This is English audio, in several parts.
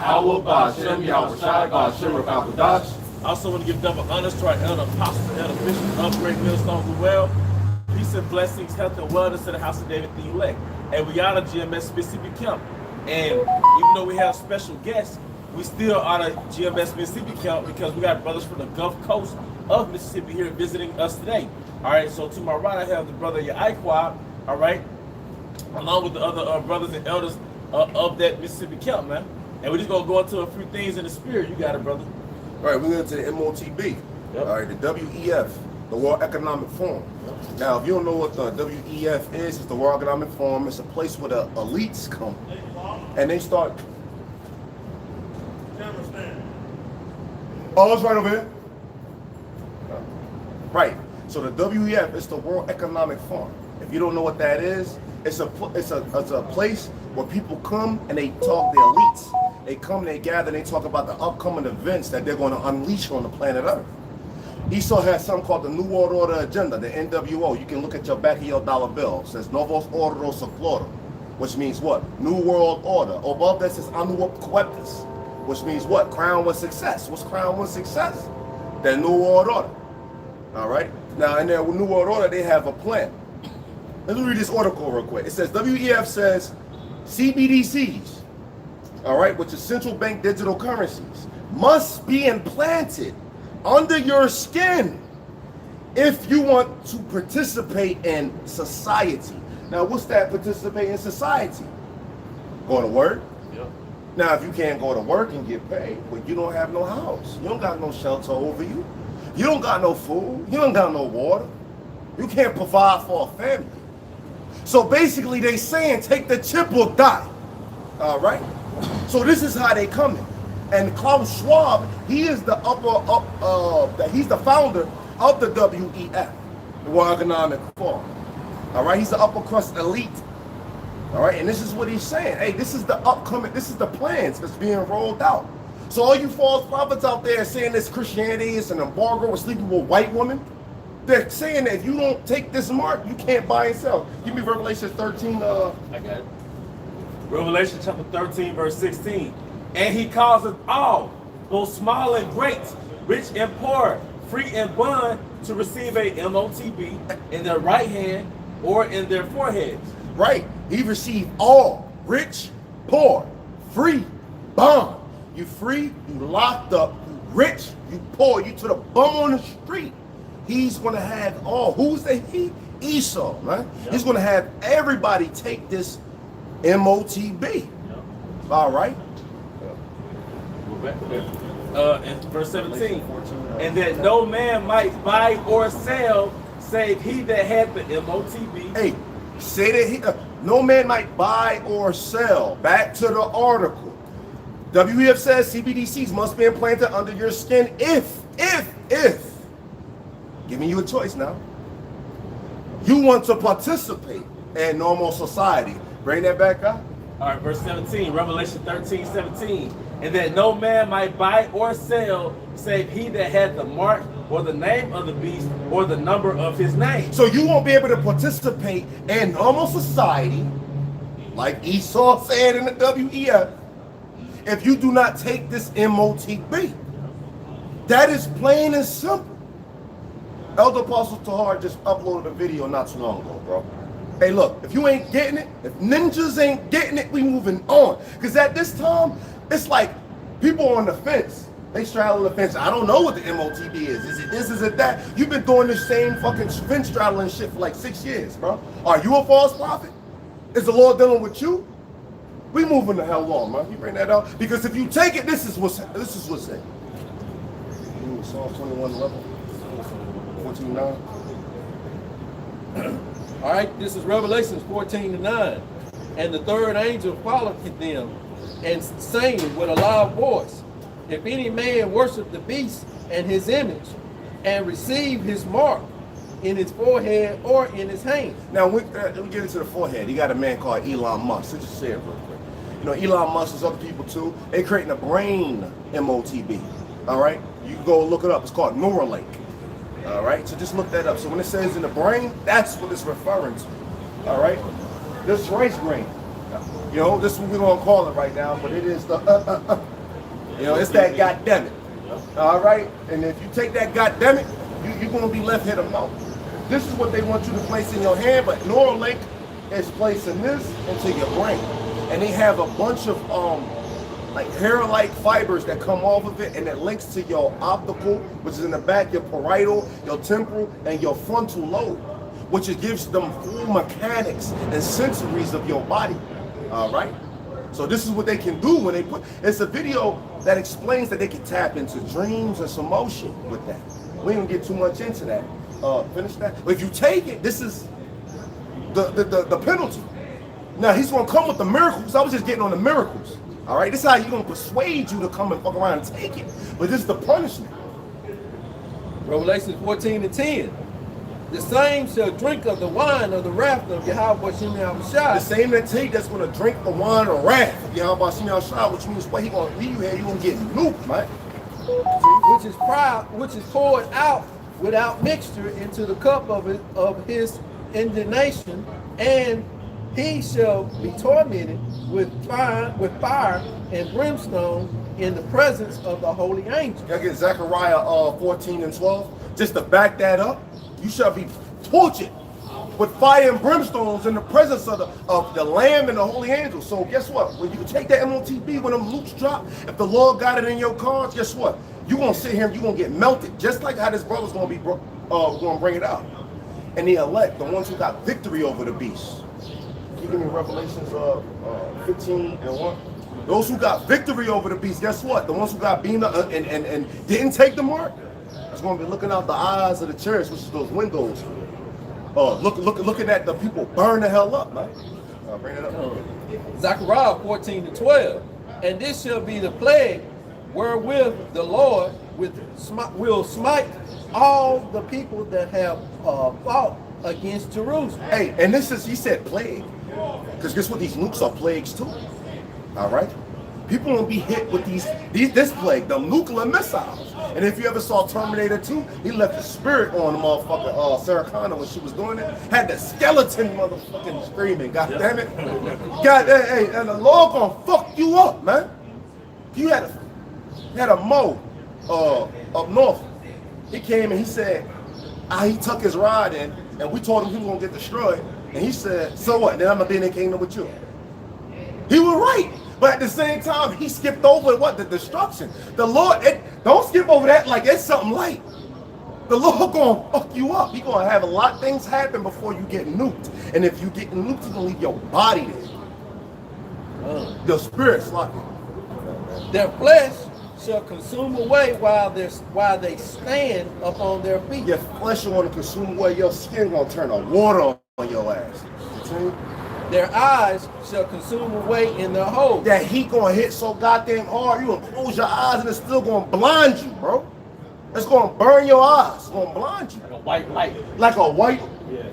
Yahweh Ba'Shem, Yahweh Shai, Ba'Shem, Rakabadash. I also want to give double honors to our elder apostles and elder bishops of Great Millstones as well. Peace and blessings, health and wellness to the house of David the elect. And we honor GMS Mississippi Camp. And even though we have special guests, we still honor GMS Mississippi Camp because we got brothers from the Gulf Coast of Mississippi here visiting us today. All right, so to my right, I have the brother Yaikwab, all right, along with the other brothers and elders of that Mississippi Camp, man. And we're just going to go into a few things in the spirit. You got it, brother. All right, we're going to the MOTB. Yep. All right, the WEF, the World Economic Forum. Yep. Now, if you don't know what the WEF is, it's the World Economic Forum. It's a place where the elites come and they start. Oh, it's right over here. Right. So the WEF is the World Economic Forum. If you don't know what that is, it's a place where people come and they talk. The elites. They come, and they gather, and they talk about the upcoming events that they're going to unleash on the planet Earth. Esau has something called the New World Order Agenda, the NWO. You can look at your back of your dollar bill. It says Novos Orderos Florida, which means what? New World Order. Above that says Anuop Coeptus, which means what? Crown with success. What's crown with success? The New World Order. All right? Now, in their New World Order, they have a plan. Let me read this article real quick. It says, WEF says CBDCs, all right, which is central bank digital currencies, must be implanted under your skin if you want to participate in society. Now, what's that, participate in society? Going to work? Yep. Now, if you can't go to work and get paid, well, you don't have no house. You don't got no shelter over you. You don't got no food. You don't got no water. You can't provide for a family. So basically, they saying take the chip or die. All right? So this is how they come in. And Klaus Schwab, he is the he's the founder of the WEF, the World Economic Forum. All right? He's the upper crust elite. All right? And this is what he's saying. Hey, this is the plans that's being rolled out. So all you false prophets out there saying this Christianity is an embargo with sleeping with white women, they're saying that if you don't take this mark, you can't buy and sell. Give me Revelation 13. I got it. Revelation chapter 13, verse 16. And he causes all, both small and great, rich and poor, free and bond, to receive a MOTB in their right hand or in their foreheads. Right. He received all, rich, poor, free, bond. You free, you locked up, you rich, you poor, you to the bum on the street. He's going to have all. Who's the he? Esau, right? Yep. He's going to have everybody take this MOTB. Yep. All right. In verse 17. And that no man might buy or sell save he that had the MOTB. Hey, say that no man might buy or sell. Back to the article. WEF says CBDCs must be implanted under your skin if, giving you a choice now, you want to participate in normal society. Bring that back up. All right, verse 17, Revelation 13, 17. And that no man might buy or sell save he that had the mark or the name of the beast or the number of his name. So you won't be able to participate in normal society, like Esau said in the WEF, if you do not take this MOTB. That is plain and simple. Elder Apostle Tahar just uploaded a video not too long ago, bro. Hey, look, if you ain't getting it, if ninjas ain't getting it, we moving on. Because at this time, it's like people on the fence. They straddle the fence. I don't know what the MOTB is. Is it this? Is it that? You've been doing this same fucking fence straddling shit for like 6 years, bro. Are you a false prophet? Is the Lord dealing with you? We moving the hell on, man. You bring that out because if you take it, this is what's said. Psalm 21:11, 14:9. All right, this is Revelations 14:9. And the third angel followed them, and saying with a loud voice, if any man worship the beast and his image, and receive his mark in his forehead or in his hand. Now, we get into the forehead. You got a man called Elon Musk. Let's just say it real quick. You know, Elon Musk, there's other people too. They creating a brain MOTB. All right? You can go look it up. It's called Neuralink. All right? So just look that up. So when it says in the brain, that's what it's referring to. All right? This rice grain. You know, this is what we're going to call it right now, but it is the You know, it's that goddamn it. All right? And if you take that goddamn it, you're going to be left here to mouth. This is what they want you to place in your hand, but Neuralink is placing this into your brain. And they have a bunch of like hair-like fibers that come off of it, and it links to your optical, which is in the back, your parietal, your temporal, and your frontal lobe, which it gives them full mechanics and sensories of your body. All right? So this is what they can do when they put, it's a video that explains that they can tap into dreams and some motion with that. We don't get too much into that. Finish that. But if you take it, this is the penalty. Now he's gonna come with the miracles. I was just getting on the miracles. All right, this is how he's gonna persuade you to come and fuck around and take it. But this is the punishment. Revelation 14:10. The same shall drink of the wine of the wrath of Yahweh Shem The Yahushua. same that take that's gonna drink the wine of wrath. You know about Shimon Shah, which means what he gonna leave you here, you gonna get nuked, man. Which is poured out without mixture into the cup of his indignation, and he shall be tormented with fire and brimstone in the presence of the holy angels. Y'all get Zechariah 14 and 12. Just to back that up, you shall be tortured with fire and brimstones in the presence of the Lamb and the holy angels. So guess what? When you take that MOTB, when them loops drop, if the Lord got it in your cards, guess what? You're going to sit here and you're going to get melted, just like how this brother's going to be going to bring it out. And the elect, the ones who got victory over the beast. Can you give me Revelations 15 and 1? Those who got victory over the beast, guess what? The ones who got beaten up and didn't take the mark, it's going to be looking out the eyes of the church, which is those windows. Looking at the people burn the hell up, man. Bring it up. Zechariah 14:12. And this shall be the plague wherewith the Lord will smite all the people that have fought against Jerusalem. Hey, and this is, he said plague. Because guess what? These nukes are plagues too. All right? People won't be hit with this plague, the nuclear missiles. And if you ever saw Terminator 2, he left the spirit on the motherfucker, Sarah Connor, when she was doing it. Had the skeleton motherfucking screaming. God damn it. God damn, hey, and the Lord gonna fuck you up, man. You had a Mo up north. He came and he said, he took his ride in, and we told him he was gonna get destroyed. And he said, so what? Then I'm gonna be in the kingdom with you. He was right. But at the same time, he skipped over what? The destruction. The Lord, don't skip over that like it's something light. The Lord gonna fuck you up. He gonna have a lot of things happen before you get nuked. And if you get nuked, he's gonna leave your body there. Your spirit's locked in. Their flesh shall consume away while they stand upon their feet. Your flesh will want to consume away. Your skin gonna turn to water on your ass. See? Their eyes shall consume away in their holes. That heat gonna hit so goddamn hard, you gonna close your eyes and it's still gonna blind you, bro. It's gonna burn your eyes. It's gonna blind you. Like a white light. Like a white. Yeah.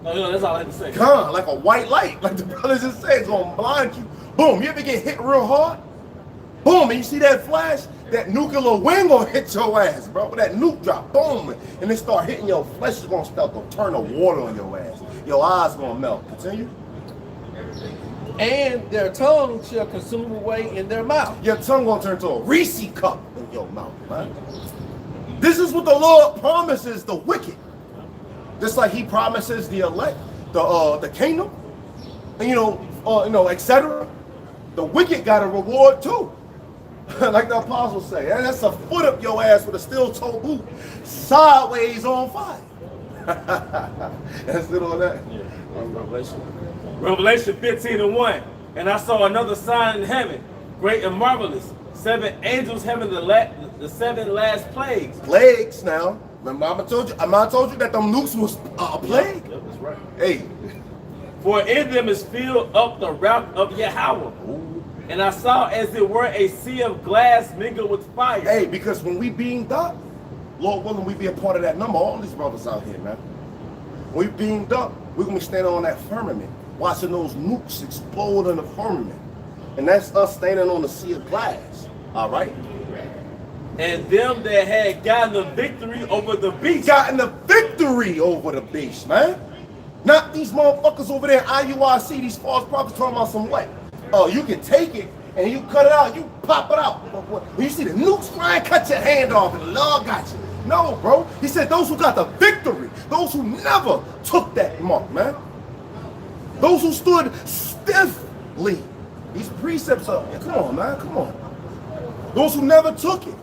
No, that's all I had to say. Like a white light. Like the brother just said, it's gonna blind you. Boom. You ever get hit real hard? Boom. And you see that flash? That nuclear wind gonna hit your ass, bro. That nuke drop. Boom. And it start hitting your flesh. Is gonna start to turn to water on your ass. Your eyes gonna melt. Continue. And their tongue shall consume away in their mouth. Your tongue gonna turn to a Reese cup in your mouth, man. This is what the Lord promises the wicked. Just like he promises the elect, the kingdom, and etc. The wicked got a reward too. Like the apostles say, and that's a foot up your ass with a steel toe boot, sideways on fire. That's it on that. Yeah. Revelation 15 and 1. And I saw another sign in heaven, great and marvelous. 7 angels having the 7 last plagues. Plagues now. Remember, I told you that them nukes was a plague. Yep, that's right. Hey. For in them is filled up the wrath of Yahweh. And I saw as it were a sea of glass mingled with fire. Hey, because when we beamed up, Lord willing, we be a part of that number. All these brothers out here, man. When we beamed up, we're going to be standing on that firmament, watching those nukes explode in the firmament. And that's us standing on the sea of glass. All right? And them that had gotten the victory over the beast. Gotten the victory over the beast, man. Not these motherfuckers over there, IUIC, these false prophets talking about some what? Oh, you can take it, and you cut it out, you pop it out. When you see the nukes flying, cut your hand off, and the Lord got you. No, bro. He said those who got the victory, those who never took that mark, man. Those who stood stiffly. These precepts are, come on, man, come on. Those who never took it.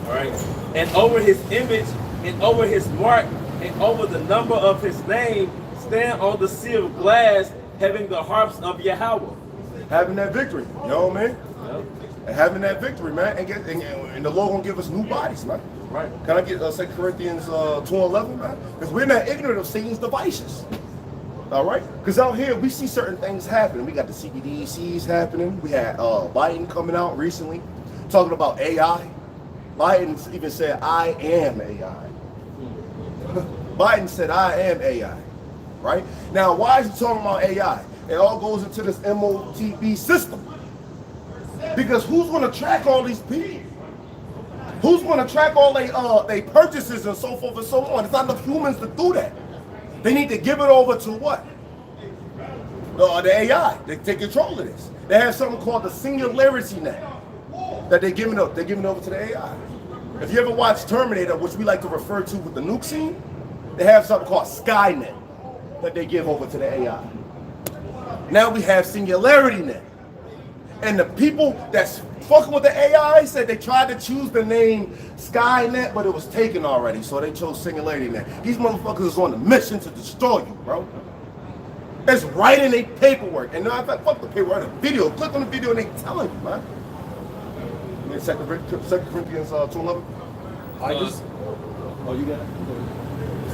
All right. And over his image, and over his mark, and over the number of his name, stand on the sea of glass, having the harps of Yahweh. Having that victory, you know what I mean? Yep. And having that victory, man, and the Lord gonna give us new bodies, man. Right. Can I get 2 Corinthians 2:11, man? Because we're not ignorant of Satan's devices. All right? Because out here, we see certain things happening. We got the CBDCs happening. We had Biden coming out recently talking about AI. Biden even said, I am AI. Biden said, I am AI. Right? Now, why is he talking about AI? It all goes into this MOTB system. Because who's going to track all these people? Who's going to track all they purchases and so forth and so on? It's not enough humans to do that. They need to give it over to what? The AI. They take control of this. They have something called the singularity net that they're giving up. They're giving over to the AI. If you ever watch Terminator, which we like to refer to with the nuke scene, they have something called Skynet that they give over to the AI. Now we have singularity net. And the people that's fucking with the AI said they tried to choose the name Skynet, but it was taken already, so they chose Singularity Net. These motherfuckers is on a mission to destroy you, bro. It's right in their paperwork. And now, in fact, fuck the paperwork, the video. Click on the video and they telling you, man. 2 Corinthians 2:11. Oh, you got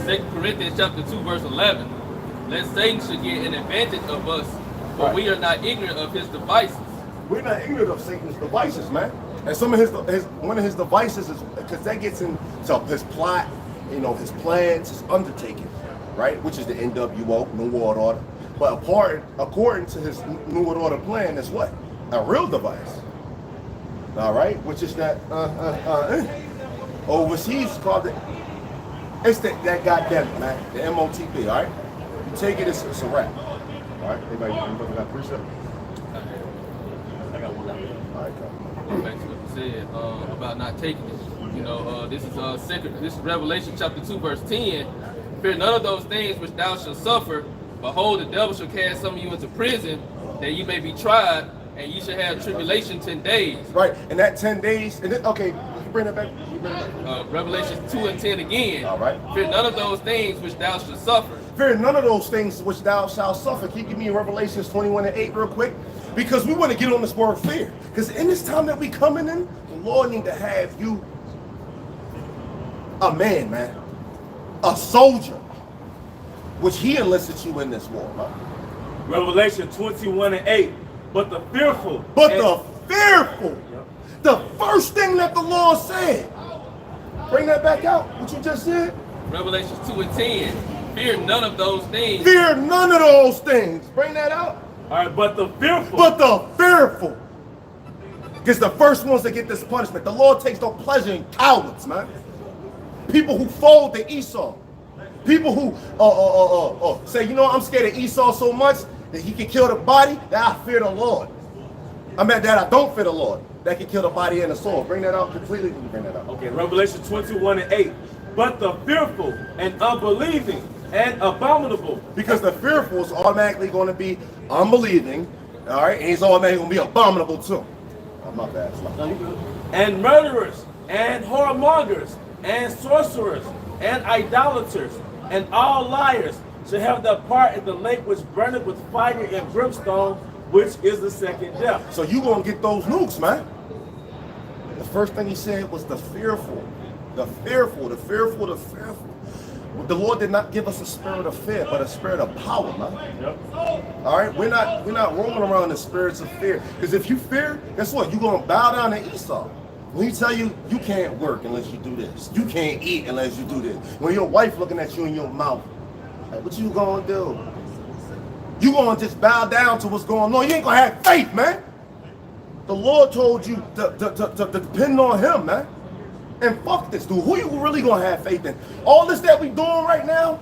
it? 2 Corinthians chapter 2, verse 11. Lest Satan should get an advantage of us, but Right. we are not ignorant of his devices. We're not ignorant of Satan's devices, man. And some of one of his devices is because that gets into his plot, you know, his plans, his undertaking, right? Which is the NWO, New World Order. But according to his New World Order plan, is what? A real device. All right, which is that overseas called it. It's that goddamn it, man. The MOTB. All right, you take it, it's a wrap. All right, anybody got precept? I got one. All right, come. Back to what you said about not taking it. You know, this is Revelation chapter 2, verse 10. Fear none of those things which thou shalt suffer. Behold, the devil shall cast some of you into prison, that you may be tried, and you shall have tribulation 10 days. Right, and that 10 days, and then, okay, you bring that back. Revelation 2 and 10 again. All right. Fear none of those things which thou shalt suffer. Fear none of those things which thou shalt suffer. Can you give me Revelations 21 and 8 real quick? Because we want to get on this word fear. Because in this time that we coming in, the Lord need to have you a man, a soldier, which he enlisted you in this war, right? Revelation 21 and 8. But the fearful. The first thing that the Lord said. Bring that back out, what you just said. Revelation 2 and 10. Fear none of those things. Fear none of those things. Bring that out. All right, but the fearful. Because the first ones that get this punishment. The Lord takes no pleasure in cowards, man. People who fold to Esau. People who say, you know, I'm scared of Esau so much that he can kill the body, that I fear the Lord. I meant that I don't fear the Lord. That can kill the body and the soul. Bring that out completely. Bring that out. Okay, Revelation 21 and 8. But the fearful and unbelieving and abominable. Because the fearful is automatically going to be unbelieving, all right, and he's automatically going to be abominable too. I'm not bad. And murderers and whoremongers and sorcerers and idolaters and all liars shall have their part in the lake which burneth with fire and brimstone, which is the second death. So you going to get those nukes, man. The first thing he said was the fearful. The fearful. The Lord did not give us a spirit of fear, but a spirit of power, man. Yep. All right, we're not roaming around in spirits of fear. Because if you fear, guess what? You're gonna bow down to Esau. When he tell you you can't work unless you do this, you can't eat unless you do this. When your wife looking at you in your mouth, like, what you gonna do? You gonna just bow down to what's going on? You ain't gonna have faith, man. The Lord told you to depend on Him, man. And fuck this dude. Who you really gonna have faith in? All this that we doing right now,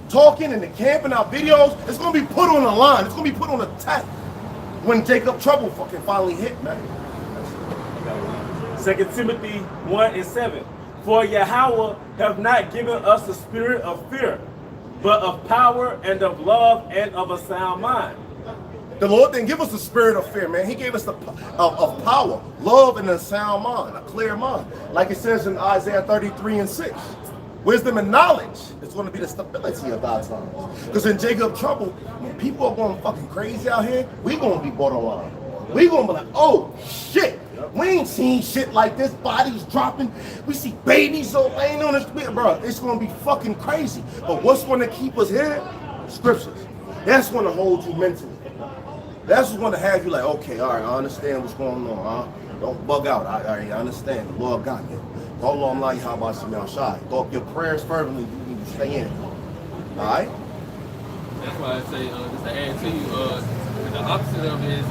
talking and the camp and our videos, it's gonna be put on the line. It's gonna be put on the test. when Jacob trouble fucking finally hit, man. 2 Timothy 1:7. For Yahweh have not given us the spirit of fear, but of power and of love and of a sound mind. The Lord didn't give us the spirit of fear, man. He gave us the of power, love, and a sound mind, a clear mind. Like it says in Isaiah 33:6. Wisdom and knowledge is going to be the stability of our times. Because in Jacob's trouble, when people are going fucking crazy out here, we going to be borderline. We going to be like, oh, shit. We ain't seen shit like this. Bodies dropping. We see babies laying on the street. Bro, it's going to be fucking crazy. But what's going to keep us here? Scriptures. That's going to hold you mentally. That's what's going to have you like, okay, all right, I understand what's going on. Huh? Don't bug out. I understand. The Lord got me. How long like how about some y'all shy? Throw up your prayers fervently. You need to stay in. All right. That's why I say just to add to you, the opposite of it is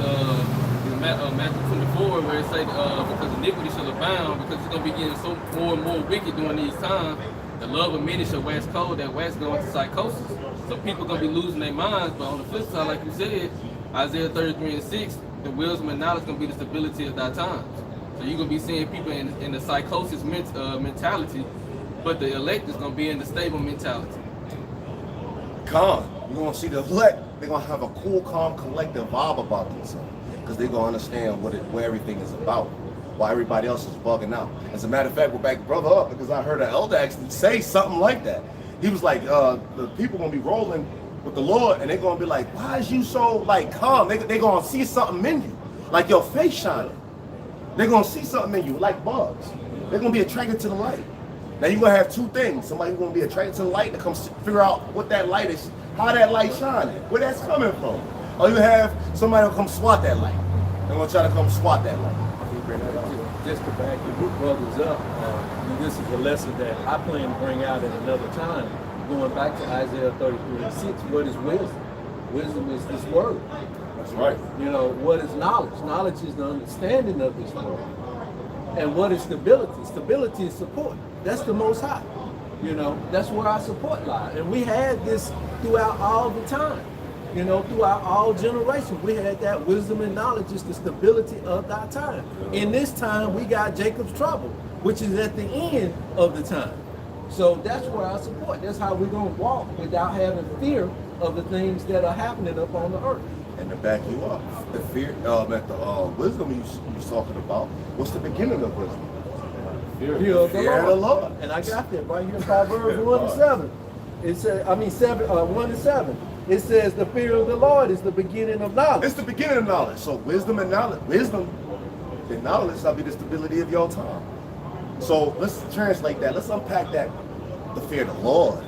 Matthew 24, where it say because iniquity shall abound, because it's gonna be getting so more and more wicked during these times. The love of many shall wax cold. That wax going into psychosis. So people gonna be losing their minds. But on the flip side, like you said, Isaiah 33:6, the wisdom and knowledge gonna be the stability of thy times. So you're going to be seeing people in the psychosis mentality, but the elect is going to be in the stable mentality. Calm. You're going to see the elect. They're going to have a cool, calm, collective vibe about themselves because they're going to understand what everything is about, while everybody else is bugging out. As a matter of fact, we'll back the brother up because I heard an elder actually say something like that. He was like, the people going to be rolling with the Lord and they're going to be like, why is you so like calm? They're going to see something in you, like your face shining. They're going to see something in you, like bugs. They're going to be attracted to the light. Now, you're going to have two things. Somebody's going to be attracted to the light to come figure out what that light is, how that light shining, where that's coming from. Or you have somebody who'll come swat that light. They're going to try to come swat that light. Just to back your brothers up, this is a lesson that I plan to bring out at another time. Going back to Isaiah 33:6, what is wisdom? Wisdom is this word. That's right. You know, what is knowledge? Knowledge is the understanding of this world. And what is stability? Stability is support. That's the Most High. You know, that's where our support lies. And we had this throughout all the time. You know, throughout all generations, we had that wisdom and knowledge is the stability of our time. In this time, we got Jacob's trouble, which is at the end of the time. So that's where our support. That's how we're going to walk without having fear of the things that are happening up on the earth. And to back you up, the fear, the wisdom you was talking about, what's the beginning of wisdom? Fear of the Lord. And I got that right here in Proverbs 1:7. It says, 1:7. It says the fear of the Lord is the beginning of knowledge. It's the beginning of knowledge. So wisdom and knowledge, and knowledge shall be the stability of your time. So let's translate that. Let's unpack that. The fear of the Lord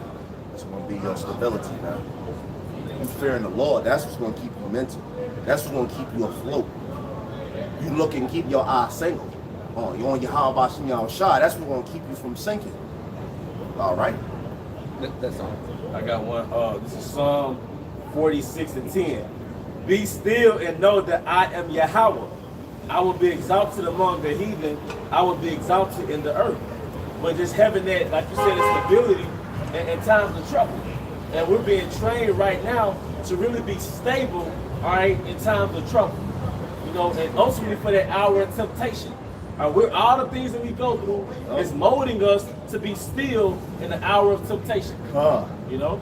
is going to be your stability now. You fearing the Lord, that's what's going to keep you mental. That's what's going to keep you afloat. You look and keep your eyes single. Oh, you on your how about some y'all shy. That's what's going to keep you from sinking. All right. That's all. I got one. This is Psalm 46:10. Be still and know that I am Yahweh. I will be exalted among the heathen. I will be exalted in the earth. But just having that, like you said, stability in times of trouble. And we're being trained right now to really be stable, all right, in times of trouble. You know, and ultimately for that hour of temptation. We're all the things that we go through is molding us to be still in the hour of temptation. You know?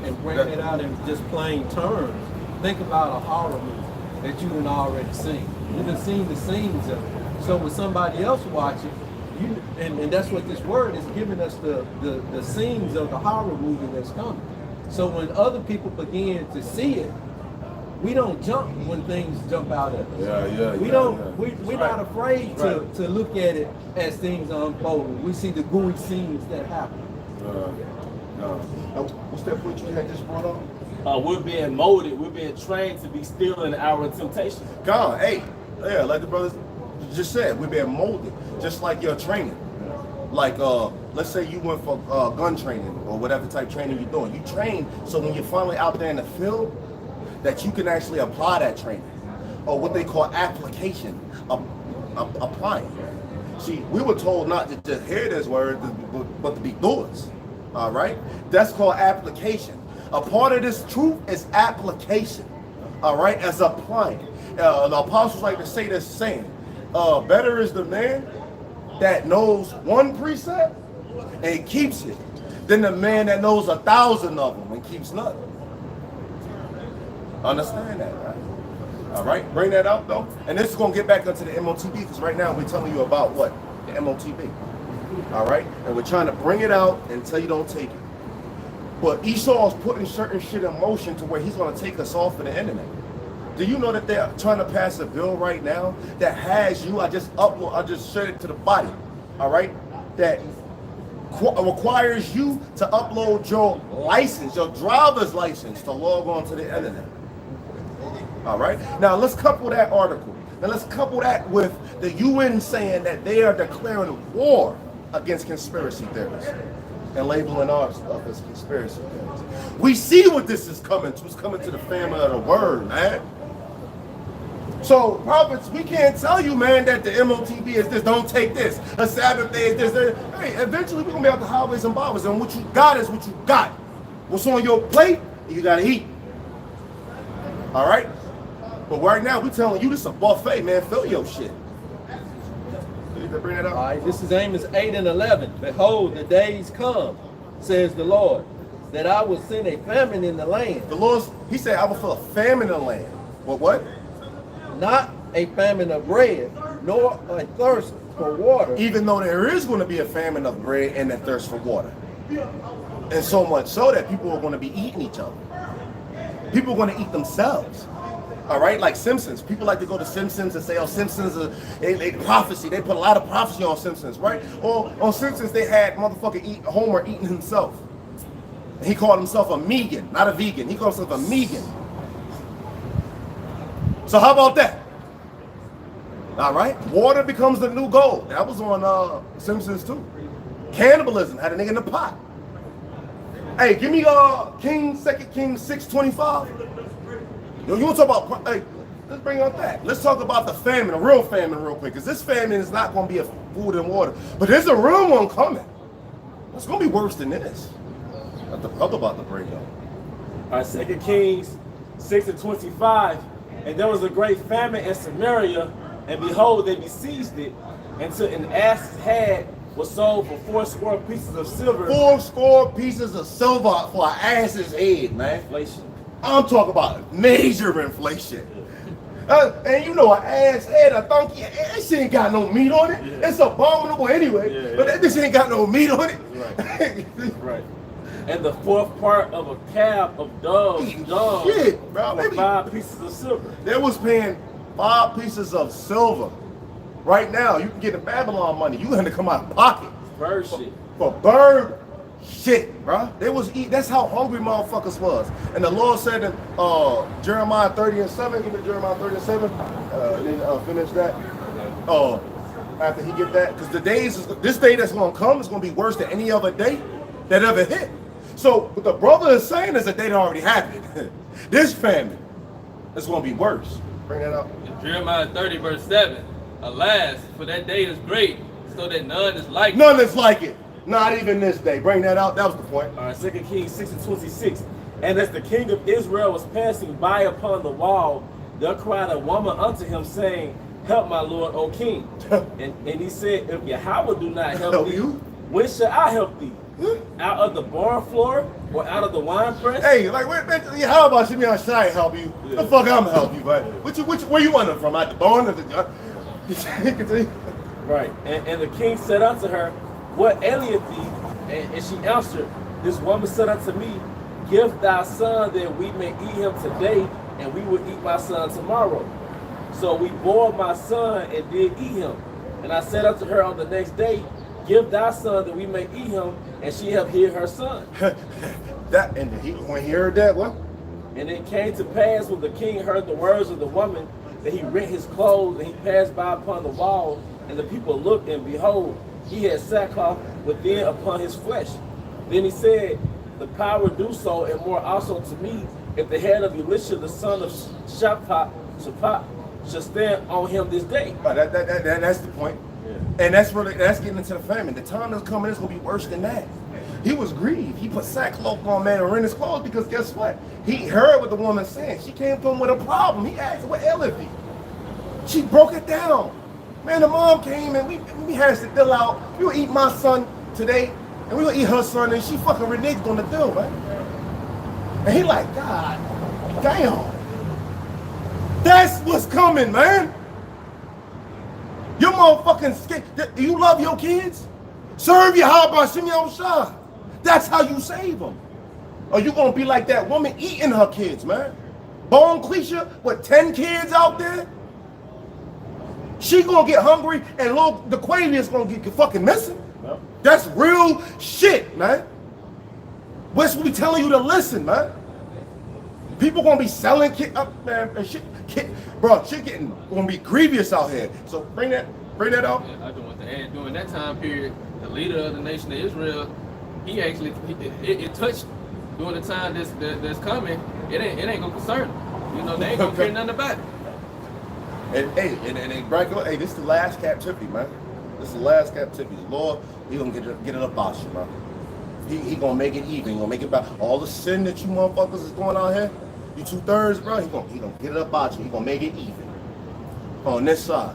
And bring it out in just plain terms. Think about a horror movie that you done already seen. You done seen the scenes of it. So with somebody else watching, and that's what this word is giving us, the scenes of the horror movie that's coming. So when other people begin to see it, we don't jump when things jump out at us. We're not afraid to look at it as things are unfolding. We see the gooey scenes that happen. What's that point you had just brought up? We're being molded. We're being trained to be still in the hour of temptation. God, hey, yeah, like the brothers just said, we're being molded, just like your training. Like, let's say you went for gun training or whatever type training you're doing. You train so when you're finally out there in the field, that you can actually apply that training, or what they call application, applying. See, we were told not to just hear this word, but to be doers. All right, that's called application. A part of this truth is application. All right, as applying. The apostles like to say this saying, better is the man that knows one precept and keeps it than the man that knows 1,000 of them and keeps none. Understand that, right? All right, bring that up though. And this is going to get back into the MOTB because right now we're telling you about what? The MOTB. All right, and we're trying to bring it out until you don't take it. But Esau's putting certain shit in motion to where he's going to take us off of the internet. Do you know that they're trying to pass a bill right now that has you? I just shared it to the body. All right, that requires you to upload your license, your driver's license, to log on to the internet. All right. Now let's couple that article. Now let's couple that with the UN saying that they are declaring war against conspiracy theorists and labeling our stuff as conspiracy theories. We see what this is coming to. It's coming to the family of the word, man. So, prophets, we can't tell you, man, that the MOTB is this, don't take this. A Sabbath day is this. Hey, eventually we're going to be out the highways and byways, and what you got is what you got. What's on your plate, you got to eat. All right? But right now, we're telling you this is a buffet, man. Fill your shit. You can bring that up. All right, this is Amos 8 and 11. Behold, the days come, says the Lord, that I will send a famine in the land. The Lord, he said, I will fill a famine in the land. Well, what? Not a famine of bread, nor a thirst for water. Even though there is going to be a famine of bread and a thirst for water. And so much so that people are going to be eating each other. People are going to eat themselves. All right, like Simpsons. People like to go to Simpsons and say, oh, Simpsons, they prophecy. They put a lot of prophecy on Simpsons, right? Or on Simpsons, they had motherfucker Homer eating himself. And he called himself a Megan, not a vegan. He called himself a Megan. So how about that? All right, water becomes the new gold. That was on Simpsons too. Cannibalism had a nigga in the pot. Hey, give me 2 Kings 6:25. You want to talk about, hey, let's bring up that. Let's talk about the famine, a real famine real quick, because this famine is not going to be a food and water, but there's a real one coming. It's going to be worse than this. I'm about to bring up. All right, 2 Kings 6:25. And there was a great famine in Samaria, and behold, they besieged it, until an ass's head was sold for 4 pieces of silver. 4 pieces of silver for an ass's head, man. Inflation. I'm talking about major inflation. And you know, an ass head, a donkey, that shit ain't got no meat on it. Yeah. It's abominable anyway, but this ain't got no meat on it. Right. Right. And the 4th part of a calf of doves, shit, bro, for 5 pieces of silver. They was paying 5 pieces of silver. Right now, you can get the Babylon money. You gonna come out of pocket. Bird shit. For bird shit, bro. They was eating. That's how hungry motherfuckers was. And the Lord said in Jeremiah 30:7, give me Jeremiah 30:7, then finish that. After he get that, because this day that's gonna come is gonna be worse than any other day that ever hit. So what the brother is saying is that they already happened. This famine is gonna be worse. Bring that up. Jeremiah 30:7. Alas, for that day is great, so that none is like it. None is like it. Not even this day. Bring that out. That was the point. All right, 2 Kings 6:26. And as the king of Israel was passing by upon the wall, there cried a woman unto him, saying, help my lord, O king. and he said, if Yahweh do not help thee, you? when shall I help thee? Out of the barn floor or out of the wine press? Hey, like, how about you? Should I help you? Yeah. The fuck I'm gonna help you, but where you want it from? Out the barn or the? Right. And the king said unto her, what aileth thee? And she answered, this woman said unto me, give thy son that we may eat him today, and we will eat my son tomorrow. So we boiled my son and did eat him. And I said unto her on the next day, give thy son that we may eat him, and she have hid her son. When he heard that, what? And it came to pass when the king heard the words of the woman, that he rent his clothes, and he passed by upon the wall, and the people looked, and behold, he had sackcloth within upon his flesh. Then he said, the power do so, and more also to me, if the head of Elisha, the son of Shaphat, should stand on him this day. That's the point. Yeah. And that's getting into the famine. The time that's coming is going to be worse than that. He was grieved. He put sackcloth on, man, and rent his clothes, because guess what? He heard what the woman said. She came to him with a problem. He asked, what aileth thee? She broke it down. Man, the mom came and we hashed the deal out. We gonna eat my son today, and we gonna eat her son, and she fucking reneged on the deal, man. And he like, God damn. That's what's coming, man. You motherfucking scared. You love your kids? Serve your Yahweh Shem Yahushua. That's how you save them. Or you gonna be like that woman eating her kids, man. Bone Cleisha with 10 kids out there? She gonna get hungry and little DeQuavia's gonna get fucking missing. Yep. That's real shit, man. We're supposed to be telling you to listen, man. People gonna be selling kids up, man, and shit. Bro, shit gonna be grievous out here. So bring that up. Yeah, I just want to add, during that time period, the leader of the nation of Israel, he actually it touched during the time that's coming. It ain't gonna concern him. You know, they ain't gonna care nothing about it. And Branko, hey, this is the last captivity, man. This is the last captivity. The Lord, he gonna get it about you, man. He gonna make it even. He gonna make it about all the sin that you motherfuckers is going on here. You 2/3, bro. He gonna get it about you. He gonna make it even on this side.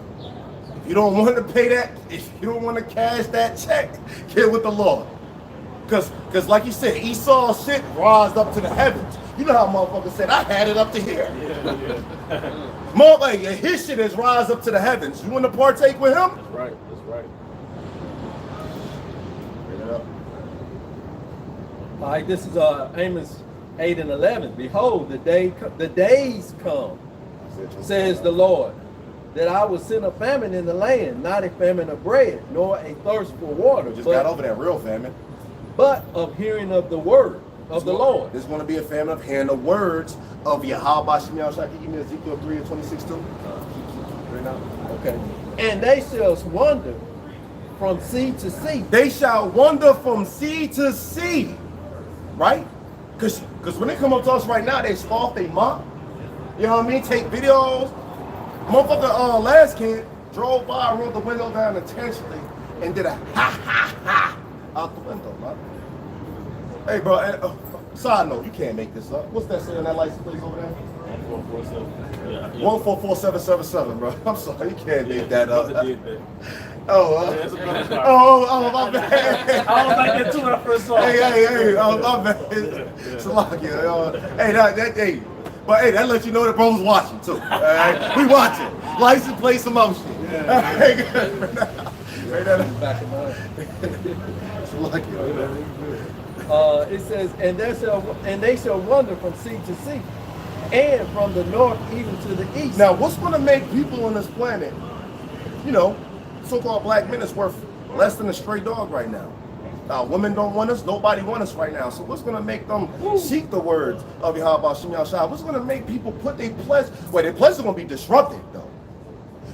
If you don't want to pay that, if you don't want to cash that check, get with the Lord. Cause like you said, Esau's shit rised up to the heavens. You know how motherfuckers said, I had it up to here. Yeah. Motherfucker, his shit has rise up to the heavens. You want to partake with him? That's right. That's right. Bring it up. All right, this is Amos 8 and 11. Behold, the days come, says the Lord, that I will send a famine in the land, not a famine of bread, nor a thirst for water. Just got over that real famine. But of hearing of the word of the Lord. There's going to be a famine of hearing the words of Yahweh Shem Yahushua. Can you give me Ezekiel 3 and 26 too? Right now. Okay. And they shall wander from sea to sea. They shall wander from sea to sea. Right? Because when they come up to us right now, they scoff, they mock. You know what I mean? Take videos. Motherfucker last kid drove by, rolled the window down intentionally, and did a ha out the window, man. Hey, bro, side note, you can't make this up. What's that saying on that license plate over there? 1447. Yeah. 144777, bro. I'm sorry, you can't make that up. My bad. I was like that too when I first saw it. Hey, my bad. Salakia, hey, but hey, that lets you know that bro's watching too. All right? We watching. License plate some motion. Hey, good. Back in mind. Salakia. It says, and they shall wander from sea to sea, and from the north even to the east. Now, what's going to make people on this planet, you know, so-called black men is worth less than a stray dog right now? Women don't want us. Nobody wants us right now. So what's going to make them seek the words of Yahweh Shem Yahushua? What's going to make people put their pleasure? Well, their pleasure is going to be disrupted, though.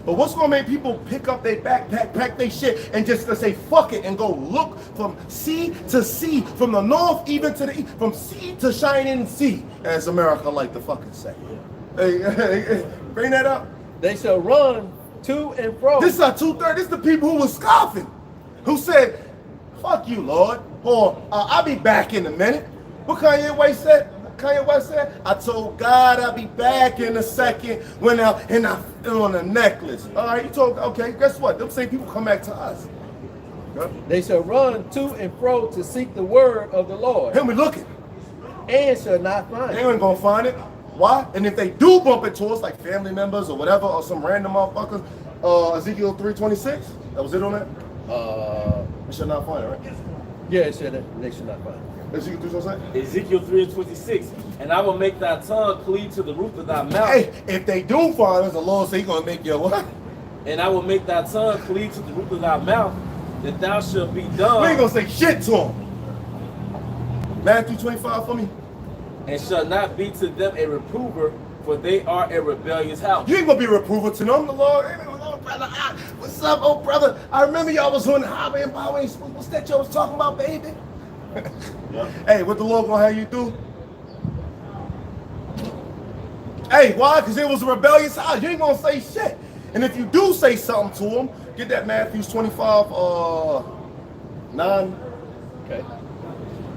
But what's going to make people pick up their backpack, pack their shit, and just say, fuck it, and go look from sea to sea, from the north even to the east, from sea to shining sea, as America like to fucking say. Hey, bring that up. They shall run to and fro. This is our 2/3. This is the people who were scoffing, who said, fuck you, Lord, or I'll be back in a minute. What Kanye West said? I told God I'll be back in a second when I on a necklace. All right, you told, okay, guess what? Them same people come back to us. They shall run to and fro to seek the word of the Lord. Him we looking. And shall not find They it. ain't gonna find it. Why? And if they do bump into us, like family members or whatever, or some random motherfuckers, Ezekiel 3:26, that was it on that? They shall not find it, right? Yeah, they shall not find it. Ezekiel 3:26? Ezekiel 3:26. And I will make thy tongue cleave to the roof of thy mouth. Hey, if they do find us, the Lord say He's gonna make your what? And I will make thy tongue cleave to the roof of thy mouth, that thou shalt be dumb. We ain't gonna say shit to them. Matthew 25 for me. And shall not be to them a reprover, for they are a rebellious house. You ain't gonna be a reprover to them, the Lord. Hey, brother, what's up, old brother? I remember y'all was on the highway and byway. What's that y'all was talking about, baby? Yeah. Hey, what the Lord gonna have you do? Hey, why? Because it was a rebellious house. You ain't gonna say shit. And if you do say something to them, get that Matthew 25, 9. Okay.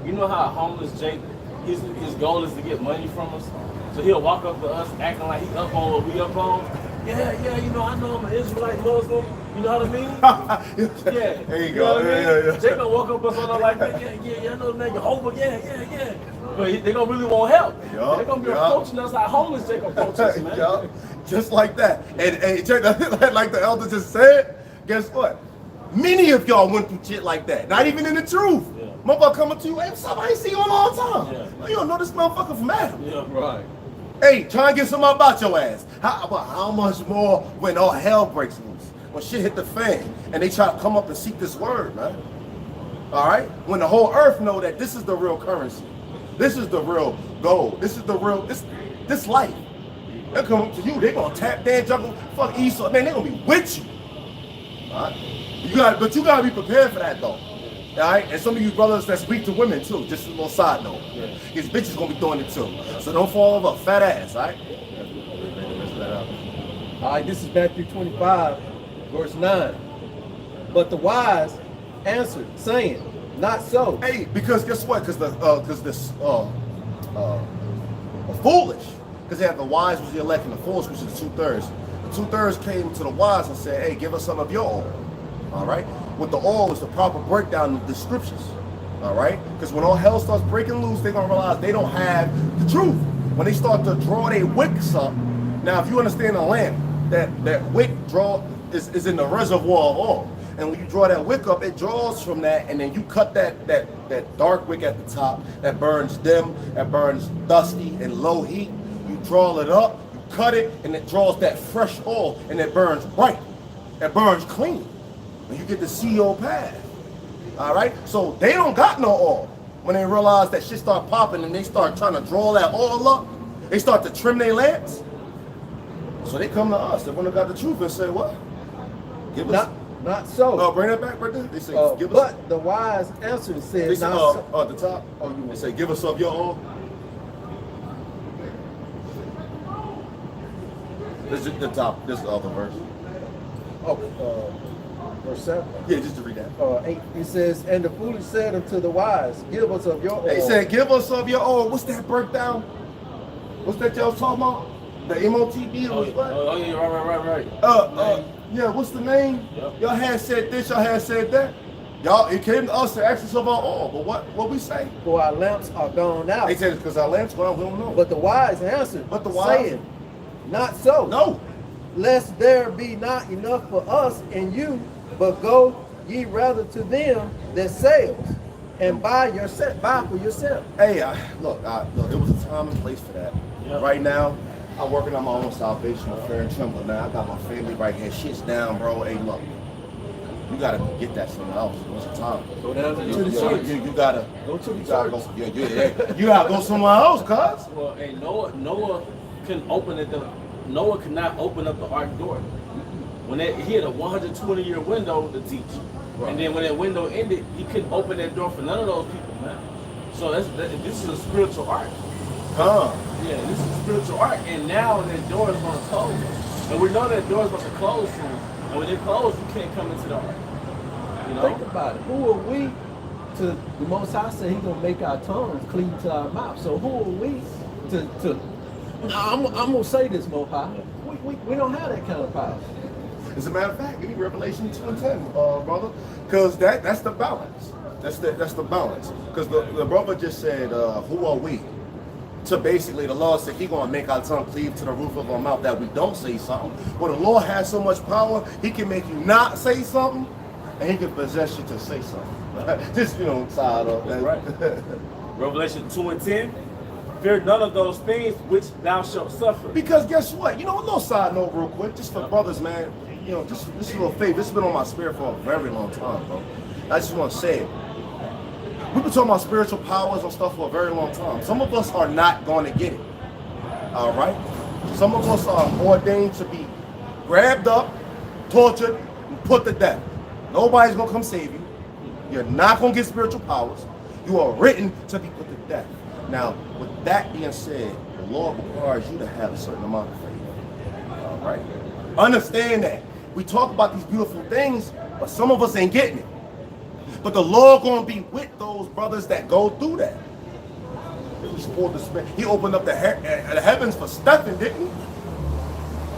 You know how homeless Jake, his goal is to get money from us? So he'll walk up to us acting like he up on what we up on. Yeah, you know, I know I'm an Israelite Muslim. You know what I mean? Yeah. There you know go. what I mean? Yeah. They gonna walk up and something like that. Yeah, I know that Jehovah. Yeah. But they gonna really want help. Yup, They're gonna be yup. approaching us like homeless. They gonna approach us, man. Yup. Just like that. And check that, like the elder just said, guess what? Many of y'all went through shit like that. Not even in the truth. Yeah. Motherfucker coming to you, hey, somebody see you on all the time. Yeah. You don't know this motherfucker from Adam. Yeah. Right. Hey, try and get something about your ass. How much more when all hell breaks loose? When shit hit the fan and they try to come up and seek this word, man. All right? When the whole earth know that this is the real currency. This is the real gold. This is the real, this life. They'll come up to you, they're gonna tap dance, juggle, fuck Esau. Man, they're gonna be with you. All right? But you gotta be prepared for that though. All right, and some of you brothers that speak to women too, just a little side note. His bitches gonna be doing it too. So don't fall over fat ass, all right? All right, this is Matthew 25, verse 9. But the wise answered, saying, not so. Hey, because guess what? Because this foolish, because they have the wise was the elect and the foolish which is the 2/3. The 2/3 came to the wise and said, hey, give us some of your oil. All right. With the oil is the proper breakdown of the scriptures. All right. Because when all hell starts breaking loose, they're gonna realize they don't have the truth. When they start to draw their wicks up. Now, if you understand a lamp, that wick draw is in the reservoir of oil. And when you draw that wick up, it draws from that, and then you cut that dark wick at the top that burns dim, that burns dusty and low heat. You draw it up, you cut it, and it draws that fresh oil, and it burns bright. It burns clean. And you get the CO path. All right? So they don't got no oil. When they realize that shit start popping and they start trying to draw that oil up, they start to trim their lamps. So they come to us, the one that got the truth, and say, what? Give us. Not so. No, bring that back right there. They say, give us. But the wise answered and said, They say, not so. at the top. They say, give us of your oil. This is the top. This is the other verse. Verse 7. Yeah, just to read that. 8. He says, and the foolish said unto the wise, give us of your oil. They said, give us of your oil. What's that breakdown? What's that y'all talking about? The MOTB? Oh, yeah, right. Yeah, what's the name? Yep. Y'all had said this, y'all had said that. Y'all, it came to us to ask us of our oil. But what we say? For our lamps are gone out. They said it's because our lamps gone, we don't know. But the wise answered, But the wise- saying, not so. No. Lest there be not enough for us and you, but go ye rather to them that sells, and buy for yourself. Hey, look, it was a time and place for that. Yep. Right now, I'm working on my own salvation with fear and trembling. Now I got my family right here. Shit's down, bro. Hey, look, you gotta get that somewhere else. What's the time? Go down to the church. You gotta Go to the you gotta church. go. Yeah. You gotta go somewhere else, cuz. Well, hey, Noah couldn't open it. Noah could not open up the ark door. When he had a 120-year window to teach, and then when that window ended, he couldn't open that door for none of those people, man. So this is a spiritual ark. Huh. Yeah, this is a spiritual ark, and now that door is going to close, and we know that door is going to close soon. And when it closes, you can't come into the ark. You know? Think about it. Who are we to the Most High said He's gonna make our tongues cleave to our mouth. So who are we to I'm gonna say this, Most High. We don't have that kind of power. As a matter of fact, read Revelation 2:10, brother, because that's the balance. That's the balance. Because the brother just said, "Who are we?" To basically, the Lord said He gonna make our tongue cleave to the roof of our mouth that we don't say something. Well, the Lord has so much power, He can make you not say something, and He can possess you to say something. Just tired of that. Right. Revelation 2:10. Fear none of those things which thou shalt suffer. Because guess what? A little side note real quick, just for brothers, man. Just this is a little favor. This has been on my spirit for a very long time, bro. I just want to say it. We've been talking about spiritual powers and stuff for a very long time. Some of us are not going to get it. All right? Some of us are ordained to be grabbed up, tortured, and put to death. Nobody's going to come save you. You're not going to get spiritual powers. You are written to be put to death. Now, with that being said, the Lord requires you to have a certain amount of faith. All right? Understand that. We talk about these beautiful things, but some of us ain't getting it. But the Lord gonna be with those brothers that go through that. He opened up the heavens for Stephen, didn't he?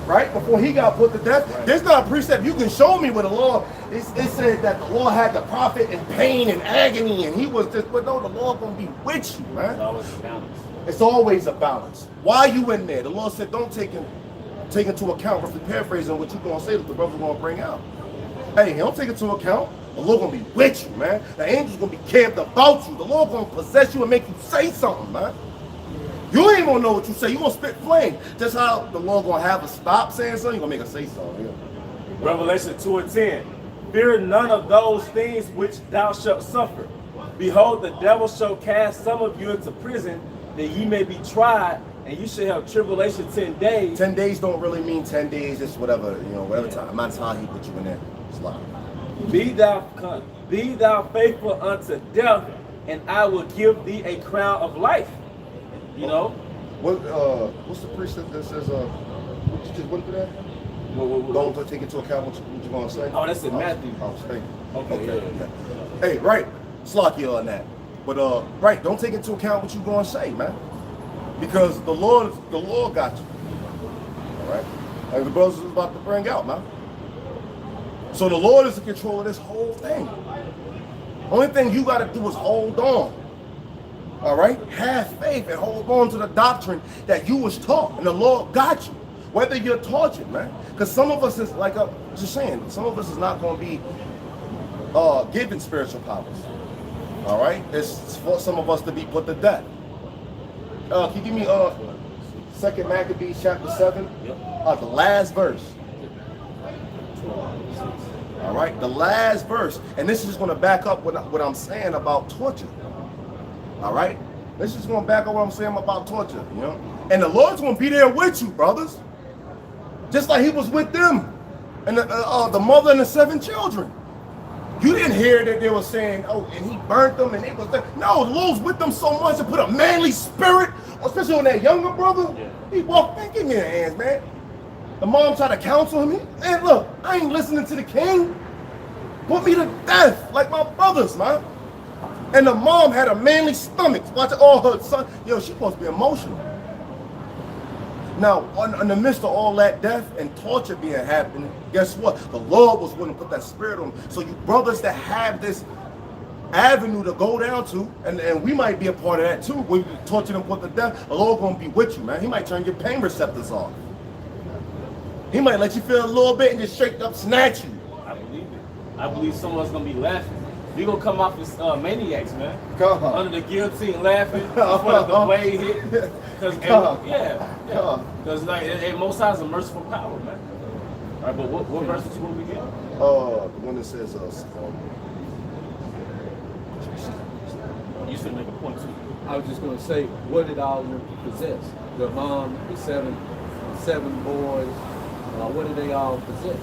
right? Before he got put to death. Right. There's not a precept you can show me where the law, it said that the law had the prophet in pain and agony, and he was just, but no, the law gonna be with you, man. It's always a balance. It's always a balance. Why you in there? The Lord said, don't take into account, roughly paraphrasing what you're gonna say that the brother's gonna bring out. Hey, don't take into account. The Lord gonna be with you, man. The angels gonna be camped about you. The Lord gonna possess you and make you say something, man. You ain't gonna know what you say. You gonna spit flame. Just how the Lord gonna have us stop saying something, you gonna make us say something. Yeah. Revelation 2:10. Fear none of those things which thou shalt suffer. Behold, the devil shall cast some of you into prison, that ye may be tried, and you shall have tribulation 10 days. 10 days don't really mean 10 days. It's whatever, whatever time. I'm not how he put you in there. It's like, Be thou faithful unto death, and I will give thee a crown of life. You know? what's the precept that says, what you just went through that? Don't take into account what you're going to say. Oh, that's in Matthew. Okay. Hey, right. Slocky on that. But, right, don't take into account what you're going to say, man. Because the Lord got you. All right? Like the brothers is about to bring out, man. So the Lord is in control of this whole thing. Only thing you got to do is hold on. All right? Have faith and hold on to the doctrine that you was taught. And the Lord got you. Whether you're taught it, man. Because some of us is, like I'm just saying, some of us is not going to be given spiritual powers. All right? It's for some of us to be put to death. Can you give me 2 Maccabees chapter 7? Yep. The last verse. All right? The last verse. And this is just going to back up what I'm saying about torture. All right? This is going to back up what I'm saying about torture, And the Lord's going to be there with you, brothers. Just like he was with them. And the mother and the 7 children. You didn't hear that they were saying, oh, and he burnt them and they was there. No, the Lord's with them so much to put a manly spirit, especially on that younger brother. Yeah. He walked, man, give me your hands, man. The mom tried to counsel him. Man, look, I ain't listening to the king. Put me to death like my brothers, man. And the mom had a manly stomach. Watching all her son. Yo, she supposed to be emotional. Now, in the midst of all that death and torture being happening, guess what? The Lord was willing to put that spirit on them. So you brothers that have this avenue to go down to, and we might be a part of that too, when you torture them put to death, the Lord gonna be with you, man. He might turn your pain receptors off. He might let you feel a little bit and just straight up snatch you. I believe it. I believe someone's going to be laughing. We're going to come off as maniacs, man. Come on. Under the guillotine laughing before the blade hit. Because, because like, Most High is a merciful power, man. All right, but what verse is what we get? The one that says, You should make a point too. I was just going to say, what did all of them possess? The mom, the seven boys, what did they all possess?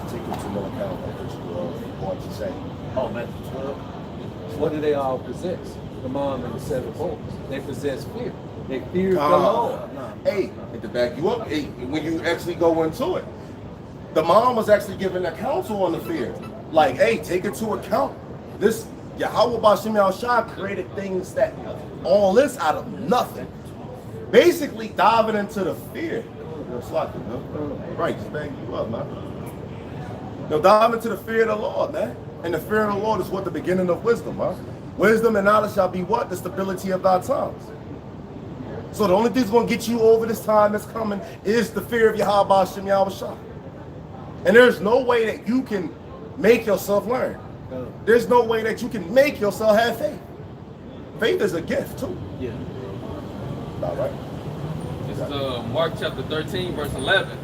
take into no account what you say. Oh, Matthew 12. What do they all possess? The mom and the 7 boys. They possess fear. They feared the Lord. Hey, to back you up, hey, when you actually go into it, the mom was actually giving a counsel on the fear. Like, hey, take into account this. Yahweh Bashim Shah created things that all this out of nothing. Basically diving into the fear. Right, just bang you up, man. Dive into the fear of the Lord, man. And the fear of the Lord is what the beginning of wisdom, huh? Wisdom and knowledge shall be what? The stability of thy tongues. So the only thing that's going to get you over this time that's coming is the fear of Yahweh Bashim Shah. And there's no way that you can make yourself learn. There's no way that you can make yourself have faith. Faith is a gift too. Yeah. All right. This is Mark chapter 13, verse 11.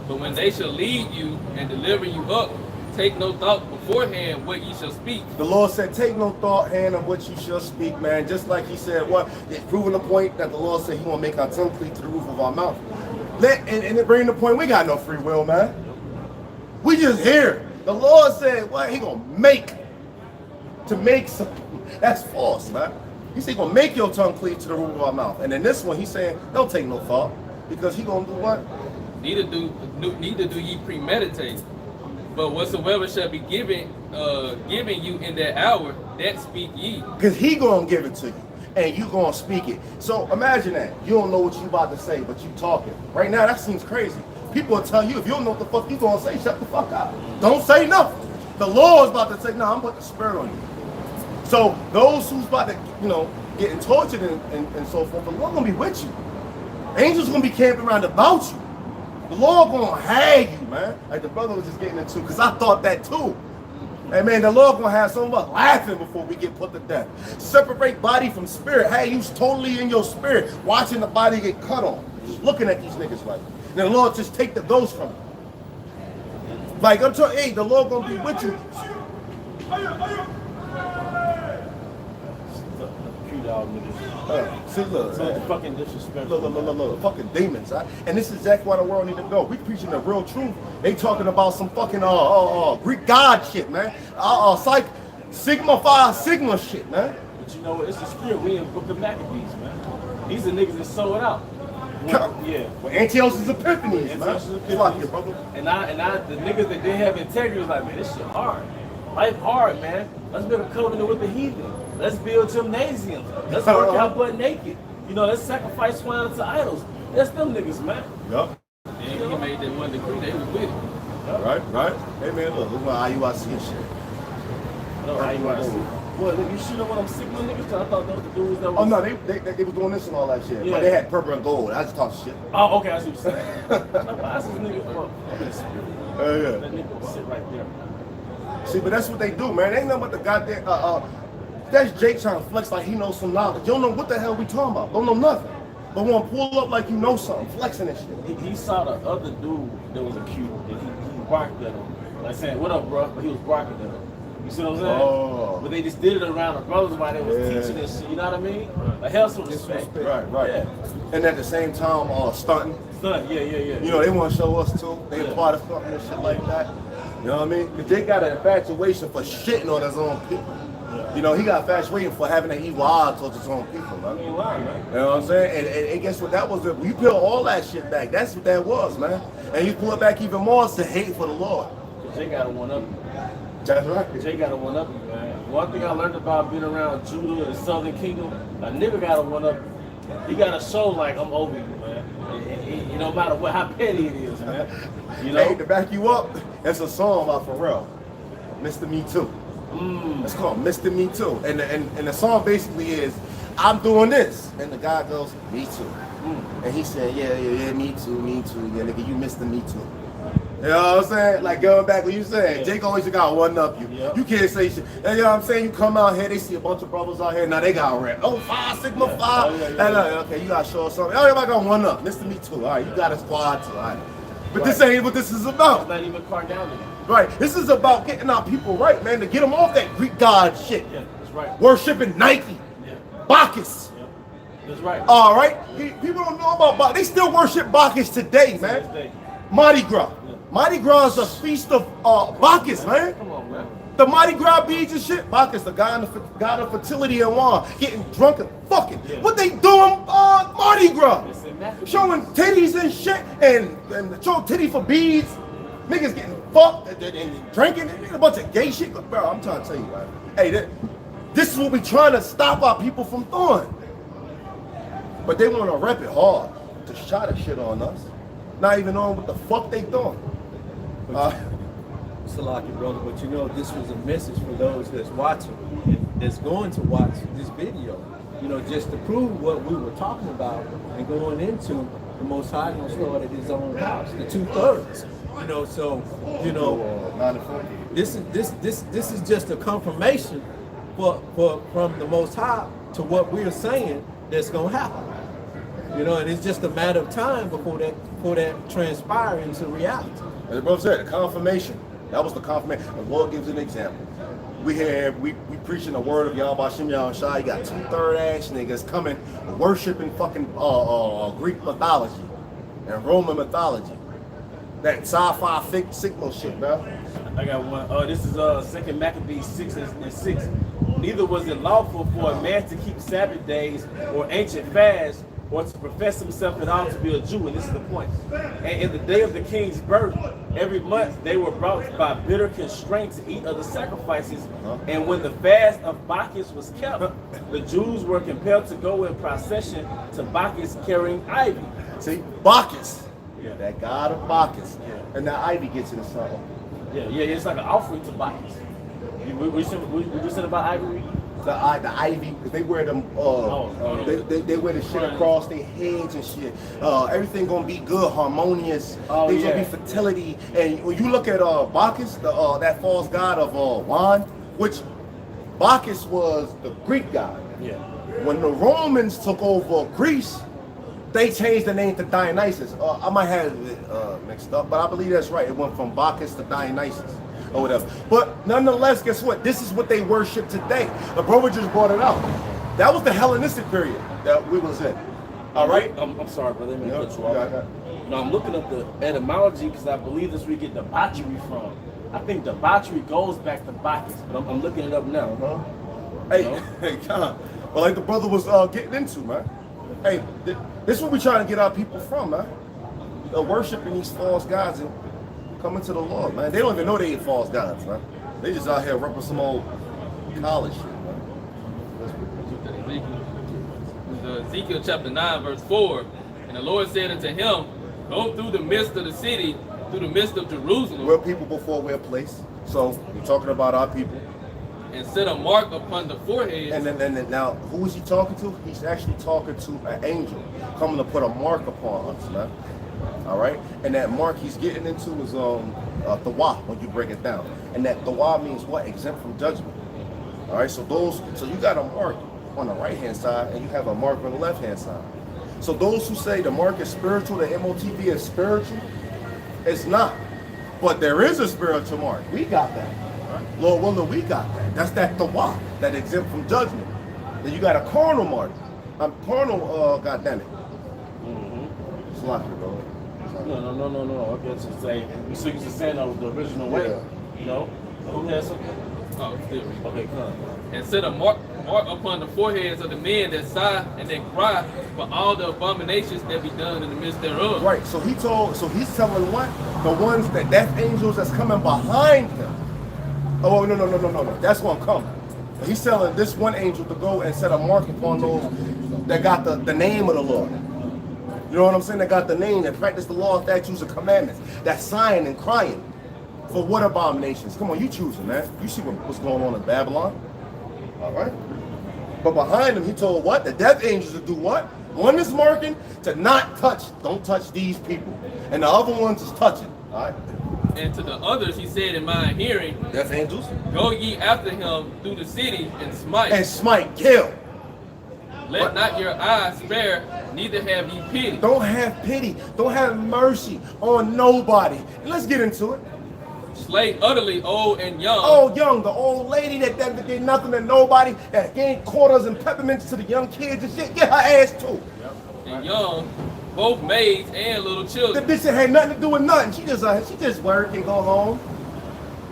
But when they shall lead you and deliver you up, take no thought beforehand what ye shall speak. The Lord said, take no thought hand of what you shall speak, man. Just like he said, what? It's proving the point that the Lord said he want to make our tongue cleave to the roof of our mouth. And it bring the point, we got no free will, man. We just here. The Lord said, what? He going to make something. That's false, man. He said he going to make your tongue cleave to the roof of our mouth. And in this one, he's saying, don't take no thought. Because he going to do what? Neither do ye premeditate. But whatsoever shall be given you in that hour, that speak ye. Because he going to give it to you. and you gonna speak it. So imagine that. You don't know what you about to say, but you talking. Right now, that seems crazy. People will tell you, if you don't know what the fuck you gonna say, shut the fuck up. Don't say nothing. The Lord is about to say, no, I'm putting the spirit on you. So those who's about to, getting tortured and so forth, the Lord gonna be with you. Angels gonna be camping around about you. The Lord gonna have you, man. Like the brother was just getting into, because I thought that too. Hey man, the Lord gonna have some of us laughing before we get put to death. Separate body from spirit. Hey, you totally in your spirit, watching the body get cut off, just looking at these niggas like. And the Lord just take the ghost from you. Like I'm telling you, hey, the Lord gonna be with you. Cute dog niggas. See, look, So it's fucking disrespectful. look, fucking demons, right? And this is exactly why the world need to go. We preaching the real truth. They talking about some fucking Greek god shit, man. Sigma Phi Sigma shit, man. But you know what? It's the spirit. We in Book of Maccabees, man. These are niggas that sold out. Yeah. Well, Antiochus Epiphanes, man. Antiochus Epiphanes. Fuck you, brother. And I, the niggas that didn't have integrity was like, man, this shit hard. Life hard, man. Let's build a covenant with the heathen. Let's build gymnasiums. Let's work out butt naked. Let's sacrifice swine to idols. That's them niggas, man. Yup. And he made that one decree, they was with it. Right. Hey man, look my IUIC and shit. No, IUIC. Boy, look, you should know what I'm sick of niggas, cause I thought those the dudes that was... Oh no, they was doing this and all that shit. Yeah. But they had purple and gold. I just talk shit. Oh, okay, I see what you're saying. That's this nigga for. Yeah. That nigga will sit right there. See, but that's what they do, man. They ain't nothing but the goddamn that's Jake trying to flex like he knows some knowledge. You don't know what the hell we talking about. Don't know nothing. But want to pull up like you know something, flexing and shit. He saw the other dude that was accused, and he barked at him. Like saying, what up, bro? But he was barking at him. You see what I'm saying? Oh. But they just did it around the brothers while they was teaching this shit. You know what I mean? Like, hell some respect. Right. Yeah. And at the same time, stunting. Son, yeah. They want to show us too. They a part of something and shit like that. You know what I mean? Because they got an infatuation for shitting on his own people. Yeah. He got infatuation for having an evil eye towards his own people, man. You ain't lying, man. You know what I'm saying? And guess what? That was we peel all that shit back. That's what that was, man. And you pull it back even more to hate for the Lord. Jay got to one up. That's right. Jay got to one up, man. One thing I learned about being around Judah and the Southern Kingdom, a nigga got to one up. He got to show like I'm over you, man. It no matter how petty it is, man. Hey, to back you up, that's a song by Pharrell, Mr. Me Too. It's called Mr. Me Too. And the song basically is, I'm doing this. And the guy goes, me too. And he said, yeah, me too. Yeah, nigga, you Mr. Me Too. You know what I'm saying? Like going back what you said, Jake always got one up you. Yeah. You can't say shit. And you know what I'm saying? You come out here, they see a bunch of brothers out here, now they got rap. Oh, Phi Sigma Phi. Okay, you gotta show us something. Everybody got one up. Mr. Me Too. All right, you got a squad too. All right. But this ain't what this is about. It's not even Cardano. Right. This is about getting our people right, man, to get them off that Greek god shit. Yeah, that's right. Worshiping Nike. Yeah. Bacchus. Yeah. That's right. All right. People don't know about Bacchus. They still worship Bacchus today, man. Mardi Gras. Yeah. Mardi Gras is a feast of Bacchus, man. Come on, man. The Mardi Gras beads and shit. Bacchus, the god of fertility and wine, getting drunk and fucking. Yeah. What they doing Mardi Gras? It's immaculate. Showing titties and shit and showing titty for beads. Niggas getting fucked and drinking and a bunch of gay shit. Bro, I'm trying to tell you, man. Hey, this is what we trying to stop our people from doing. But they want to rep it hard to shot a shit on us. Not even knowing what the fuck they doing. Salaki, brother, but this was a message for those that's watching, that's going to watch this video. Just to prove what we were talking about and going into the Most High gonna start at His own house, the 2/3. This is just a confirmation from the Most High to what we're saying that's gonna happen. And it's just a matter of time before that transpires into reality. As the brother said, the confirmation. That was the confirmation. The Lord gives an example. We preaching the word of Yahweh Shem Yahushua. You got 2/3 ass niggas coming worshiping fucking Greek mythology and Roman mythology. That sci-fi Sigma shit, bro. I got one. This is 2 Maccabees 6:6. Neither was it lawful for a man to keep Sabbath days or ancient fasts or to profess himself at all to be a Jew, and this is the point. And in the day of the king's birth, every month they were brought by bitter constraint to eat of the sacrifices. And when the fast of Bacchus was kept, the Jews were compelled to go in procession to Bacchus carrying ivy. See, Bacchus, Yeah. that god of Bacchus, Yeah. and that ivy gets into something. Yeah, it's like an offering to Bacchus. We said about ivy? The ivy, because they wear them, they wear the shit across their heads and shit. Everything gonna be good, harmonious. There's gonna be fertility. And when you look at Bacchus, that false god of wine, which Bacchus was the Greek god. Yeah. When the Romans took over Greece, they changed the name to Dionysus. I might have it mixed up, but I believe that's right. It went from Bacchus to Dionysus or whatever. But nonetheless, guess what? This is what they worship today. The brother just brought it out. That was the Hellenistic period that we was in. All right? I'm sorry, brother. Let me cut you Yeah, off. No, I'm looking up the etymology because I believe that's where we get debauchery from. I think debauchery goes back to Bacchus, but I'm looking it up now. Hey, Con. Well, like the brother was getting into, man. Hey, this is what we trying to get our people from, man. They're worshiping these false gods and coming to the Lord, man. They don't even know they ain't false gods, man. They just out here repping some old college shit, man. Ezekiel chapter 9, verse 4. And the Lord said unto him, go through the midst of the city, through the midst of Jerusalem. We're people before we're placed. So we're talking about our people. And set a mark upon the forehead. And then now, who is he talking to? He's actually talking to an angel coming to put a mark upon us, man. All right, and that mark he's getting into is Thawa when you break it down, and that Thawa means what? Exempt from judgment. All right, so you got a mark on the right hand side, and you have a mark on the left hand side. So those who say the mark is spiritual, the MOTV is spiritual, it's not. But there is a spiritual mark. We got that. Lord willing, we got that. That's that Thawa, that exempt from judgment. Then you got a carnal mark. I'm carnal, goddammit. Slack it, bro. No. I guess you say you see what you're saying of the original way. Yeah. You know? Who has something? Oh, still reading. Okay, come on. And set a mark upon the foreheads of the men that sigh and that cry for all the abominations that be done in the midst thereof. Right, so he's telling what? The ones that angels that's coming behind him. Oh, no. That's gonna come. He's telling this one angel to go and set a mark upon those that got the name of the Lord. You know what I'm saying? That got the name, that practice the law, statutes, and commandments. That's sighing and crying. For what abominations? Come on, you choosing, man. You see what's going on in Babylon. All right? But behind him, he told what? The death angels to do what? One is marking to not touch. Don't touch these people. And the other ones is touching. All right? And to the others he said in my hearing, Death angels. go ye after him through the city and smite. And smite, kill. Let not your eyes spare, neither have ye pity. Don't have pity. Don't have mercy on nobody. And let's get into it. Slay utterly old and young. Oh, young, the old lady that did nothing to nobody, that gave quarters and peppermints to the young kids and shit, get her ass too. And young, both maids and little The children. bitch that had nothing to do with nothing. She just work and go home.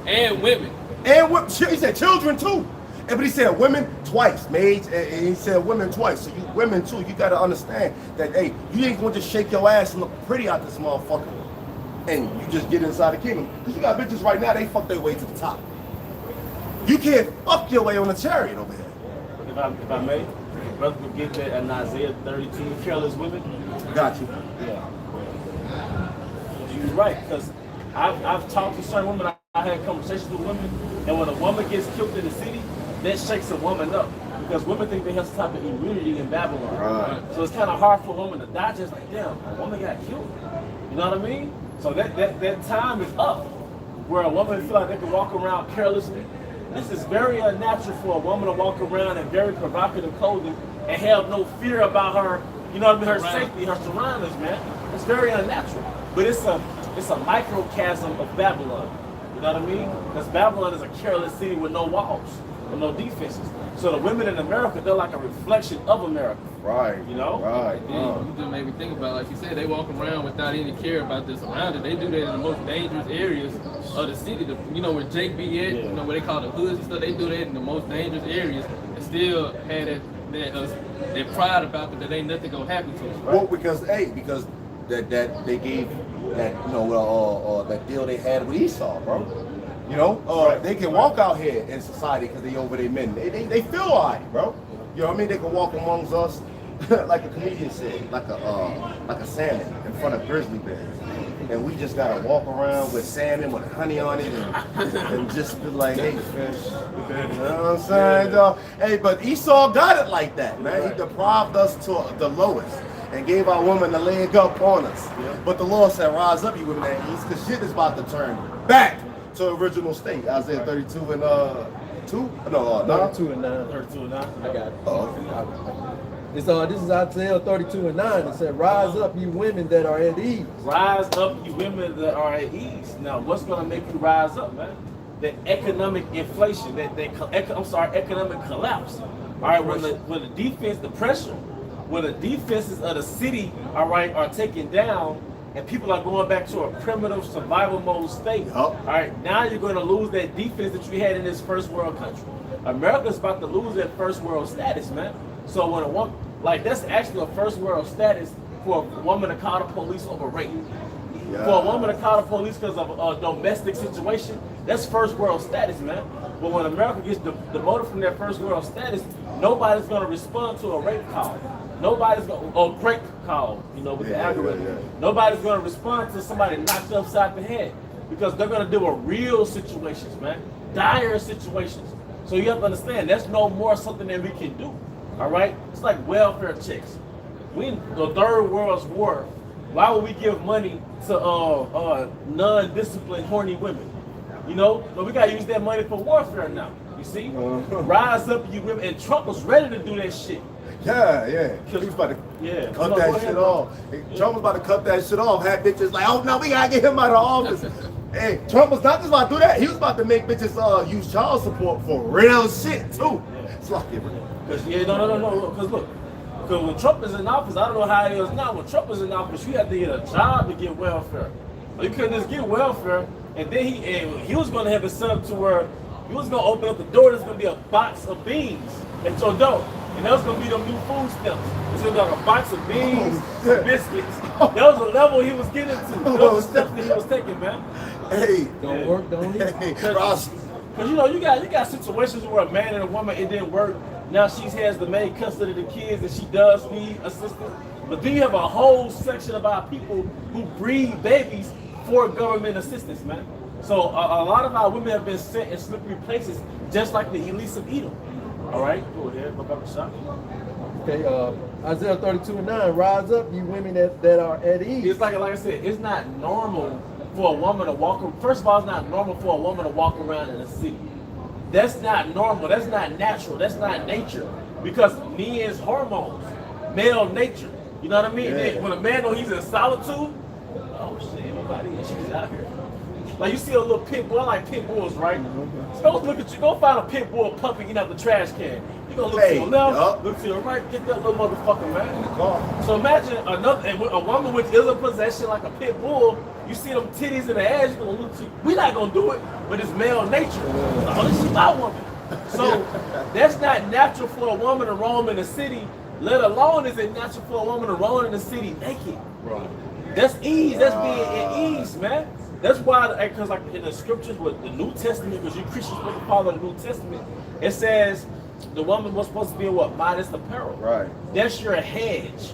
And women. And he said children too. But he said women twice, maids, and he said women twice. So you women too, you gotta understand that, hey, you ain't gonna just shake your ass and look pretty out this motherfucker and you just get inside the kingdom. Because you got bitches right now, they fuck their way to the top. You can't fuck your way on a chariot over here. If I may, brother would get that in Isaiah 32, careless women. Got you. Yeah. You're right, because I've talked to certain women, I had conversations with women, and when a woman gets killed in the city, that shakes a woman up. Because women think they have some type of immunity in Babylon. Right. So it's kind of hard for a woman to die just like, damn, a woman got killed. You know what I mean? So that time is up where a woman feel like they can walk around carelessly. This is very unnatural for a woman to walk around in very provocative clothing and have no fear about her, you know what I mean, her safety, her surroundings, man. It's very unnatural. But it's a microcosm of Babylon. You know what I mean? Because Babylon is a careless city with no walls, with no defenses. So the women in America, they're like a reflection of America. Right. You know? Right. Yeah, you just made me think about, like you said, they walk around without any care about their surroundings. They do that in the most dangerous areas of the city. You know where Jake be at, you know where they call the hoods and stuff. They do that in the most dangerous areas and still had that they pride about that ain't nothing gonna happen to them. Well, because that they gave that that deal they had with Esau, bro. You know, they can walk out here in society because they over their men. They feel alright, bro. You know what I mean? They can walk amongst us like a comedian said, like a salmon in front of grizzly bears. And we just gotta walk around with salmon with honey on it and just be like, hey fish. You know what I'm saying, dog? Hey, but Esau got it like that, man. He deprived us to the lowest and gave our woman a leg up on us. But the Lord said, rise up, you women at east, because shit is about to turn back to original state. Isaiah 32 and 2? No, 32 and 9. 32 and 9. I got it. Oh. This is Isaiah 32 and 9. It said, rise up, you women that are at ease. Rise up, you women that are at ease. Now, what's going to make you rise up, man? The economic inflation, economic collapse. All right, when the defense, the pressure, when the defenses of the city, all right, are taken down, and people are going back to a primitive survival mode state. All right, now you're going to lose that defense that you had in this first world country. America's about to lose that first world status, man. So when a woman, like that's actually a first world status for a woman to call the police over rape. Yeah. For a woman to call the police because of a domestic situation, that's first world status, man. But when America gets demoted from that first world status, nobody's going to respond to a rape call. Nobody's going or rape call, you know, with the algorithm. Nobody's going to respond to somebody knocked upside the head because they're going to deal with real situations, man, dire situations. So you have to understand that's no more something that we can do. All right, it's like welfare checks. We in the third world's war. Why would we give money to non-disciplined, horny women? You know, but we gotta use that money for warfare now. You see, rise up, you women. And Trump was ready to do that shit. Yeah. He was about to cut that shit off. Trump was about to cut that shit off. Had bitches like, oh no, we gotta get him out of office. Hey, Trump was not just about to do that. He was about to make bitches use child support for real shit too. It's like it. Because because look, because when Trump is in office, I don't know how it is now. When Trump was in office, you had to get a job to get welfare. You couldn't just get welfare, and then he was going to have it set up to where he was going to open up the door. There's going to be a box of beans at your door, and that was going to be them new food stamps. It's going to be like a box of beans, and biscuits. That was a level he was getting to. Those were steps that he was taking, man. Hey, don't work, don't eat. Because you know you got situations where a man and a woman it didn't work. Now she has the main custody of the kids and she does need assistance. But then you have a whole section about people who breed babies for government assistance, man. So a lot of our women have been sent in slippery places, just like the elites of Edom. All right, go ahead, go back to shop. Okay, Isaiah 32 and 9, rise up, you women that are at ease. It's like I said, it's not normal for a woman to walk. First of all, it's not normal for a woman to walk around in a city. That's not normal. That's not natural. That's not nature. Because men's hormones, male nature. You know what I mean? Yeah. When a man knows he's in solitude, oh shit, everybody she's out here. Like you see a little pit bull, I like pit bulls, right? So go look at you, go find a pit bull puppy eating out the trash can. You gonna look to your left, look to your right, get that little motherfucker, man. So imagine a woman which is a possession like a pit bull. You see them titties in the ass, you're gonna look to. We not gonna do it, but it's male nature. Oh, this is my woman. So that's not natural for a woman to roam in the city. Let alone is it natural for a woman to roam in the city naked. Right. That's ease. That's being at ease, man. That's why, because like in the scriptures with the New Testament, because you Christians supposed to follow the New Testament, it says the woman was supposed to be in what? Modest apparel. Right. That's your hedge.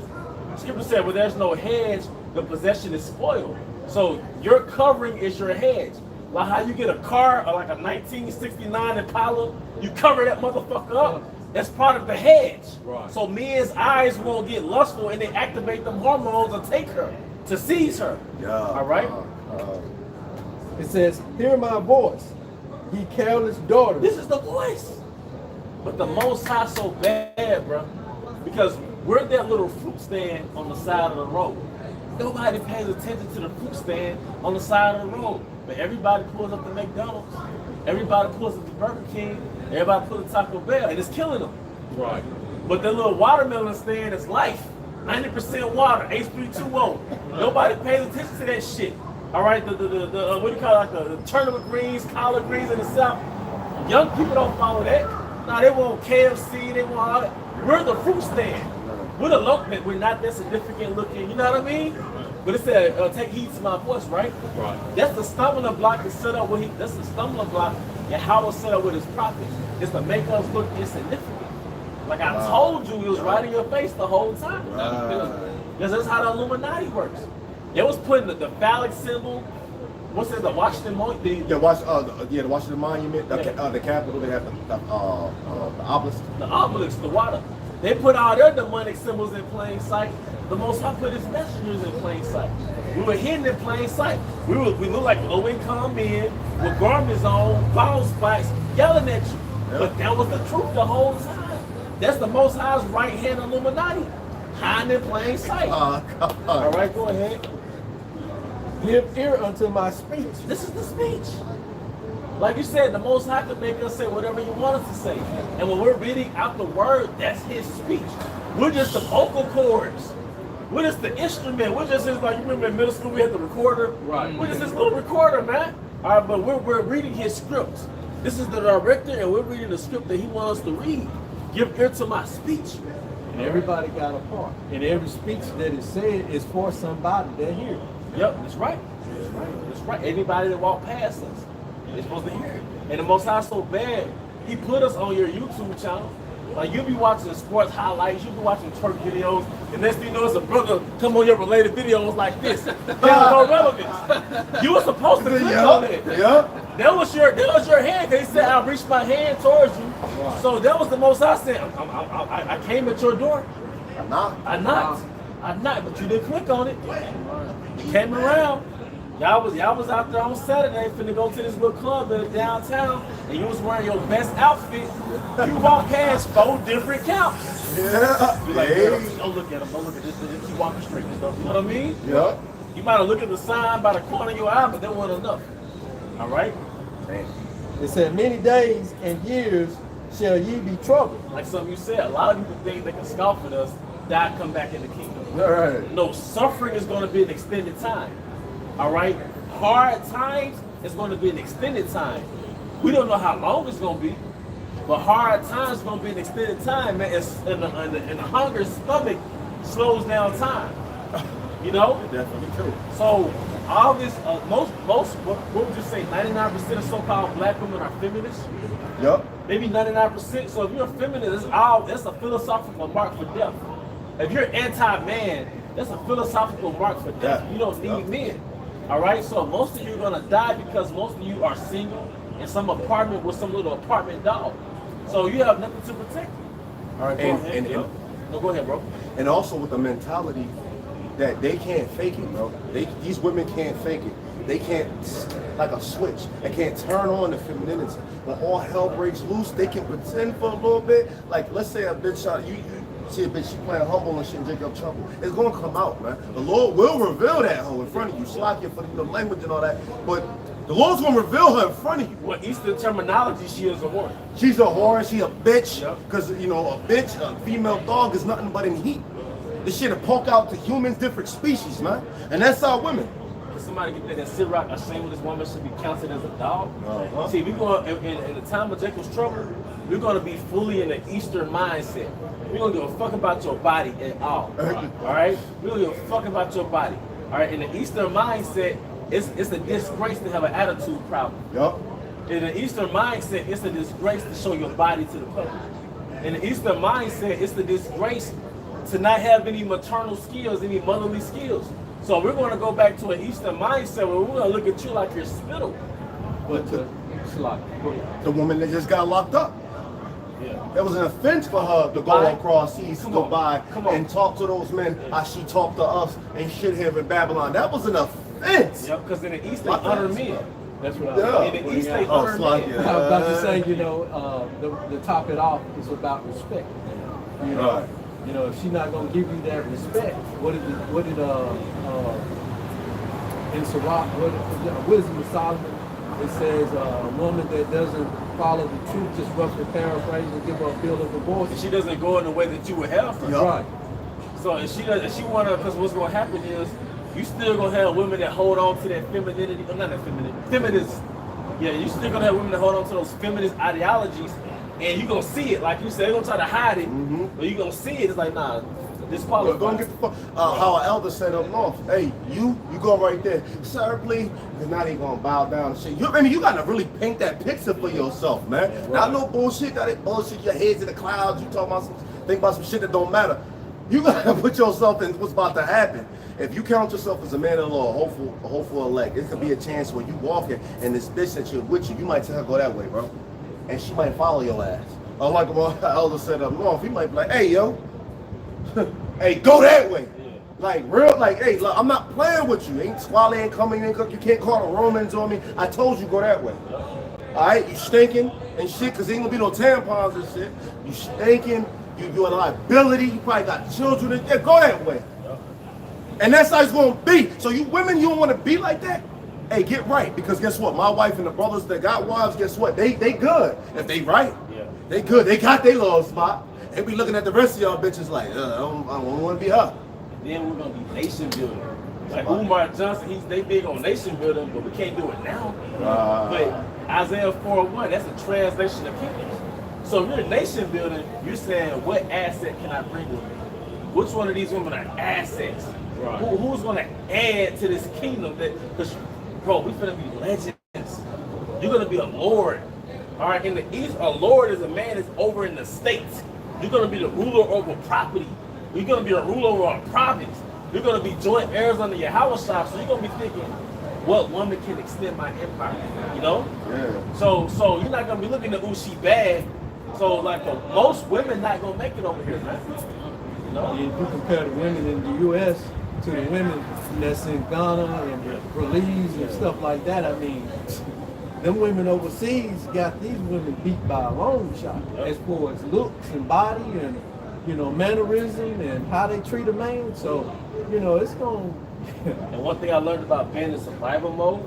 Scripture said, well, there's no hedge, the possession is spoiled. So your covering is your hedge. Like how you get a car, or like a 1969 Impala, you cover that motherfucker up. That's part of the hedge. Right. So men's eyes won't get lustful and they activate them hormones and take her, to seize her. Yeah. All right? It says, hear my voice, ye careless daughters. This is the voice. But the Most High so bad, bro. Because we're that little fruit stand on the side of the road. Nobody pays attention to the fruit stand on the side of the road. But everybody pulls up the McDonald's. Everybody pulls up the Burger King. Everybody pulls up Taco Bell. And it's killing them. Right. But the little watermelon stand is life. 90% water, H320. Nobody pays attention to that shit. All right, the what do you call it, like the turnip greens, collard greens in the South. Young people don't follow that. No, they want KFC, they want all that. We're the fruit stand. We're the elopement. We're not that significant looking. You know what I mean? But it said, take heed to my voice, right? Right. That's the stumbling block to set up that's the stumbling block and how it's set up with his prophets. It's to make us look insignificant. Like I told you, it was right in your face the whole time. Because that's how the Illuminati works. They was putting the phallic symbol, what's it, the Washington Monument? The Washington Monument, the Capitol, they have the obelisk. The obelisk, the water. They put all their demonic symbols in plain sight. The Most High put his messengers in plain sight. We were hidden in plain sight. We looked like low-income men with garments on, bald spots, yelling at you. Yep. But that was the truth the whole time. That's the Most High's right-hand Illuminati, hiding in plain sight. All right, go ahead. Give ear unto my speech. This is the speech. Like you said, the Most High can make us say whatever you want us to say. And when we're reading out the word, that's his speech. We're just the vocal cords. We're just the instrument. We're just his, like, you remember in middle school we had the recorder? Right. We're just this little recorder, man. All right, but we're reading his script. This is the director, and we're reading the script that he wants us to read. Give ear to my speech. And everybody got a part. And every speech that is said is for somebody that hears. Yep, that's right. That's right. That's right. Anybody that walk past us, they're supposed to hear it. And the Most High so bad, he put us on your YouTube channel. Like, you'll be watching sports highlights, you'll be watching twerk videos, and next thing you know, it's a brother come on your related videos like this. There's no relevance. You were supposed to click on it. Yeah. That was your hand, because he said, I'll reach my hand towards you. Right. So that was the Most I said, I came at your door. I knocked, but you didn't click on it. You came around. Y'all was out there on Saturday finna go to this little club in downtown, and you was wearing your best outfit. You walked past 4 different counts. Yeah. You like, don't look at them, don't look at this, just keep walking straight. You know what I mean? Yeah. You might have looked at the sign by the corner of your eye, but that wasn't enough. All right? It said, many days and years shall ye be troubled. Like something you said, a lot of people think they can scoff at us, die, come back in the kingdom. All right. No, suffering is going to be an extended time. All right? Hard times is going to be an extended time. We don't know how long it's going to be, but hard times is going to be an extended time, man. It's in the hunger stomach slows down time. You know? Definitely true. So all this, most, what would you say? 99% of so-called black women are feminists. Yep. Maybe 99%. So if you're a feminist, that's a philosophical mark for death. If you're anti-man, that's a philosophical mark for death. Yeah. You don't need men. All right. So most of you are gonna die because most of you are single in some apartment with some little apartment dog. So you have nothing to protect you. All right. Go ahead. No, go ahead, bro. And also with the mentality that they can't fake it, bro. These women can't fake it. They can't, like a switch. They can't turn on the femininity. When all hell breaks loose, they can pretend for a little bit. Like, let's say a bitch shot you see a bitch, she playing humble and shit and up trouble. It's gonna come out, man. The Lord will reveal that hoe in front of you. Slack you for the language and all that. But the Lord's gonna reveal her in front of you. Well, Eastern terminology, she is a whore. She's a whore, she a bitch. Yep. Cause you know, a bitch, a female dog is nothing but in heat. This shit will poke out to humans, different species, man. And that's our women. If somebody get that Sirach, a shameless woman should be counted as a dog. Uh-huh. See, we're going in the time of Jacob's trouble, we're going to be fully in the Eastern mindset. We don't give a fuck about your body at all. All right? We don't give a fuck about your body. All right? In the Eastern mindset, it's a disgrace to have an attitude problem. Yup. In the Eastern mindset, it's a disgrace to show your body to the public. In the Eastern mindset, it's the disgrace to not have any maternal skills, any motherly skills. So we're going to go back to an Eastern mindset where we're going to look at you like you're spittle. But The woman that just got locked up. Yeah. It was an offense for her to go across seas, to go by and talk to those men how she talked to us and shit here in Babylon. That was an offense. Yeah, because in the East they honor men. that's what I was In the East they honor men. Yeah. I was about to say, you know, to top it off, it's about respect. You know, Right. you know, if she's not gonna give you that respect, what did in Sirach, Wisdom of Solomon, it says a woman that doesn't follow the truth, just roughly paraphrase and give her a bill of divorce. She doesn't go in the way that you would have her. Yup. Right. So if she wanna, because what's gonna happen is you still gonna have women that hold on to that femininity, not that femininity, feminist. Yeah, you still gonna have women that hold on to those feminist ideologies, and you gonna see it, like you said, they're gonna try to hide it, but you gonna see it. It's like, nah, disqualified. Go and get the fuck. How an elder said up north, hey, you go right there, sir, please. Because now they gonna bow down and shit. You gotta really paint that picture for yourself, man. Right. Not no bullshit. That bullshit. Your head's in the clouds. You talking about think about some shit that don't matter. You gotta put yourself in what's about to happen. If you count yourself as a man of the law, a hopeful elect, it could be a chance when you walking and this bitch that you're with you might tell her go that way, bro, and she might follow your ass. Or like what elder said up north, he might be like, hey yo, hey, go that way. Like real, like, hey, look, I'm not playing with you. Ain't squally ain't coming in. You can't call the Romans on me. I told you go that way. All right, you stinking and shit, cause ain't gonna be no tampons and shit. You stinking. You a liability. You probably got children. Yeah, go that way. And that's how it's gonna be. So you women, you don't want to be like that. Hey, get right, because guess what? My wife and the brothers that got wives, guess what? They good. If they right, they good. They got their little spot. They be looking at the rest of y'all bitches like, I don't want to be her. Then we're gonna be nation building. Like Umar Johnson, they big on nation building, but we can't do it now. But Isaiah 4:1, that's a translation of kingdoms. So if you're nation building, you're saying, what asset can I bring with me? Which one of these women are assets? Right. Who's gonna add to this kingdom? Because, bro, we finna be legends. You're gonna be a lord. All right, in the East, a lord is a man that's over in the states. You're gonna be the ruler over property. You're gonna be a ruler over a province. You're gonna be joint heirs under your house shop. So you're gonna be thinking, what woman can extend my empire? You know? Yeah. So you're not gonna be looking at, ooh, she bad. So like most women not gonna make it over here, man. You know? If you compare the women in the U.S. to the women that's in Ghana and Belize and stuff like that, I mean, them women overseas got these women beat by a long shot as far as looks and body and, mannerism and how they treat a man. So, it's going to... And one thing I learned about being in survival mode,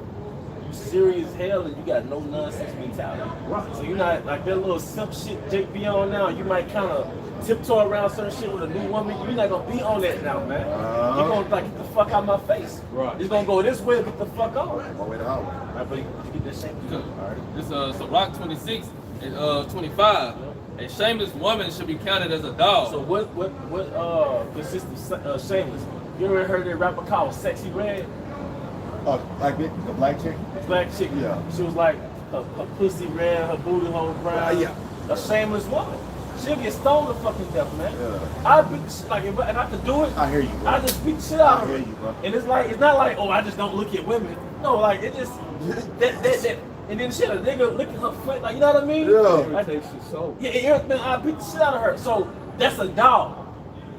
you serious as hell and you got no nonsense mentality. Right. So you're not like that little simp shit Jake be on now. You might kind of tiptoe around certain shit with a new woman. You're not gonna be on that now, man. You're gonna like get the fuck out my face. Right. It's gonna go this way, get the fuck on. My way to hell. All right, but you get that shame. All right. This Sirach 26 and 25. A shameless woman should be counted as a dog. So what consists of shameless? You ever heard that rapper called Sexy Red? Like the black chick? Black chick. Yeah. She was like her pussy red, her booty hole brown. Yeah. A shameless woman. She'll get stoned to fucking death, man. Yeah. I beat the shit, like, if I could do it. I hear you, bro. I just beat the shit out of her. I hear you, bro. And it's not like, oh, I just don't look at women. No, like it just that. And then shit, a nigga look at her foot, like, you know what I mean? Yeah. Like, takes your soul. Yeah, man, I beat the shit out of her. So that's a dog.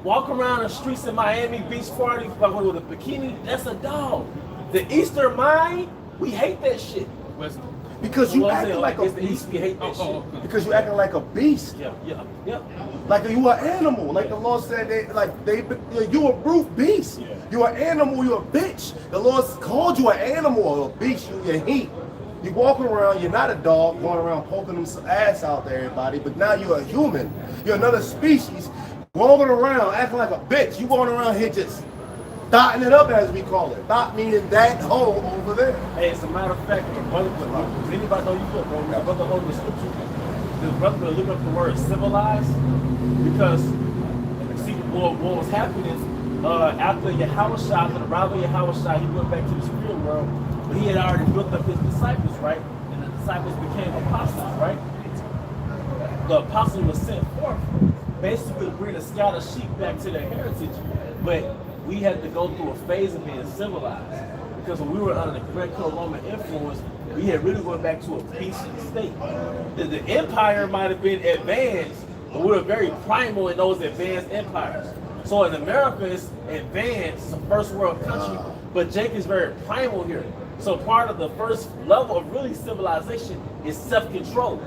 Walk around the streets in Miami Beach party with a bikini, that's a dog. The Eastern mind, we hate that shit. Because you acting like a the beast. East, we hate that shit. Because you acting like a beast. Yeah. Like you an animal. Like the Lord said, you a brute beast. Yeah. You an animal, you a bitch. The Lord called you an animal or a beast, you're heat. You walking around, you're not a dog going around poking them some ass out there, everybody, but now you're a human. You're another species walking around acting like a bitch. You going around here just dotting it up, as we call it. Dot meaning that hole over there. Hey, as a matter of fact, the brother, does anybody know you good, bro? The brother hold the scripture. The brother will look up the word civilized because see what was happening after Yahushua, after the arrival of Yahushua, he went back to the spirit world, but he had already built up his disciples, right? And the disciples became apostles, right? The apostle was sent forth basically to bring the scattered sheep back to their heritage, but we had to go through a phase of being civilized because when we were under the Greco-Roman influence, we had really went back to a peaceful state. The empire might have been advanced, but we were very primal in those advanced empires. So in America, it's advanced, it's a first world country, but Jake is very primal here. So part of the first level of really civilization is self-control.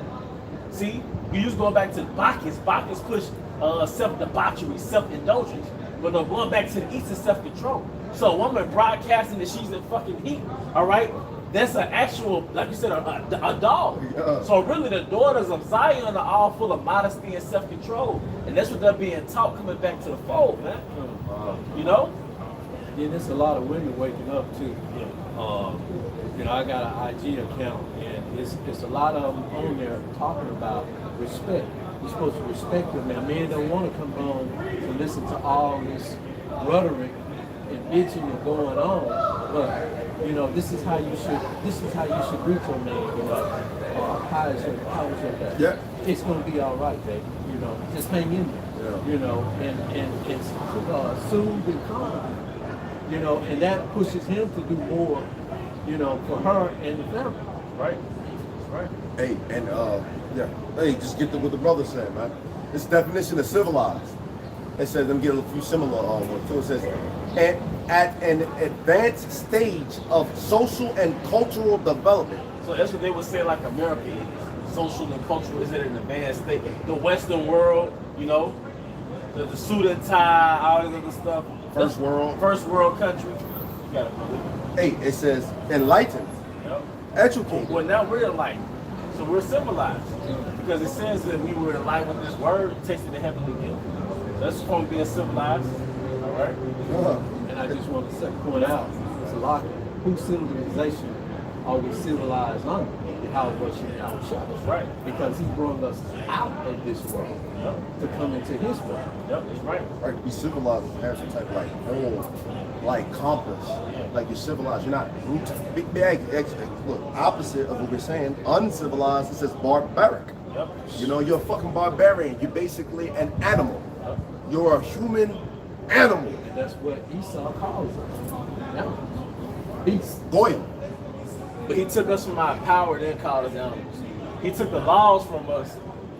See, we used going back to Bacchus. Bacchus pushed self-debauchery, self-indulgence. But no, going back to the East is self-control. So a woman broadcasting that she's in fucking heat, all right? That's an actual, like you said, a dog. Yeah. So really the daughters of Zion are all full of modesty and self-control. And that's what they're being taught coming back to the fold, man. You know? Yeah, there's a lot of women waking up too. I got an IG account and It's a lot of them on there talking about respect. You're supposed to respect them. And men don't want to come home to listen to all this rhetoric and bitching and going on. But you know, this is how you should greet your man. You know, how is your day? Yeah. It's gonna be all right, baby. You know, just hang in there. Yeah. You know, and soothe and calm. You know, and that pushes him to do more. You know, for her and the family. Right. Right. Hey, and yeah. Hey, just get what the brother said, man. This definition of civilized. It says, let me get a few similar ones. So it says, at an advanced stage of social and cultural development. So that's what they would say, like America is. Social and cultural is at an advanced state. The Western world, you know, the suit and tie, all this other stuff. First world country. You gotta believe it. Hey, it says enlightened, Yep. educated. Well, now we're enlightened. So we're civilized. Because it says that we were enlightened with this word, tasted the heavenly gift. That's from being civilized. All right? And I just want to point out, it's a lot. Whose civilization are we civilized under? How worship our shop. Right. Because he brought us out of this world to come into his world. Yep, that's right. Right, to be civilized is to have some type of like home, like compass. Like you're civilized, you're not root. Big bag. Look, opposite of what we're saying, uncivilized. It says barbaric. Yep. You know, you're a fucking barbarian. You're basically an animal. You're a human animal. And that's what Esau calls us. Now, beast. Goyim. But he took us from our power, then called us animals. He took the laws from us.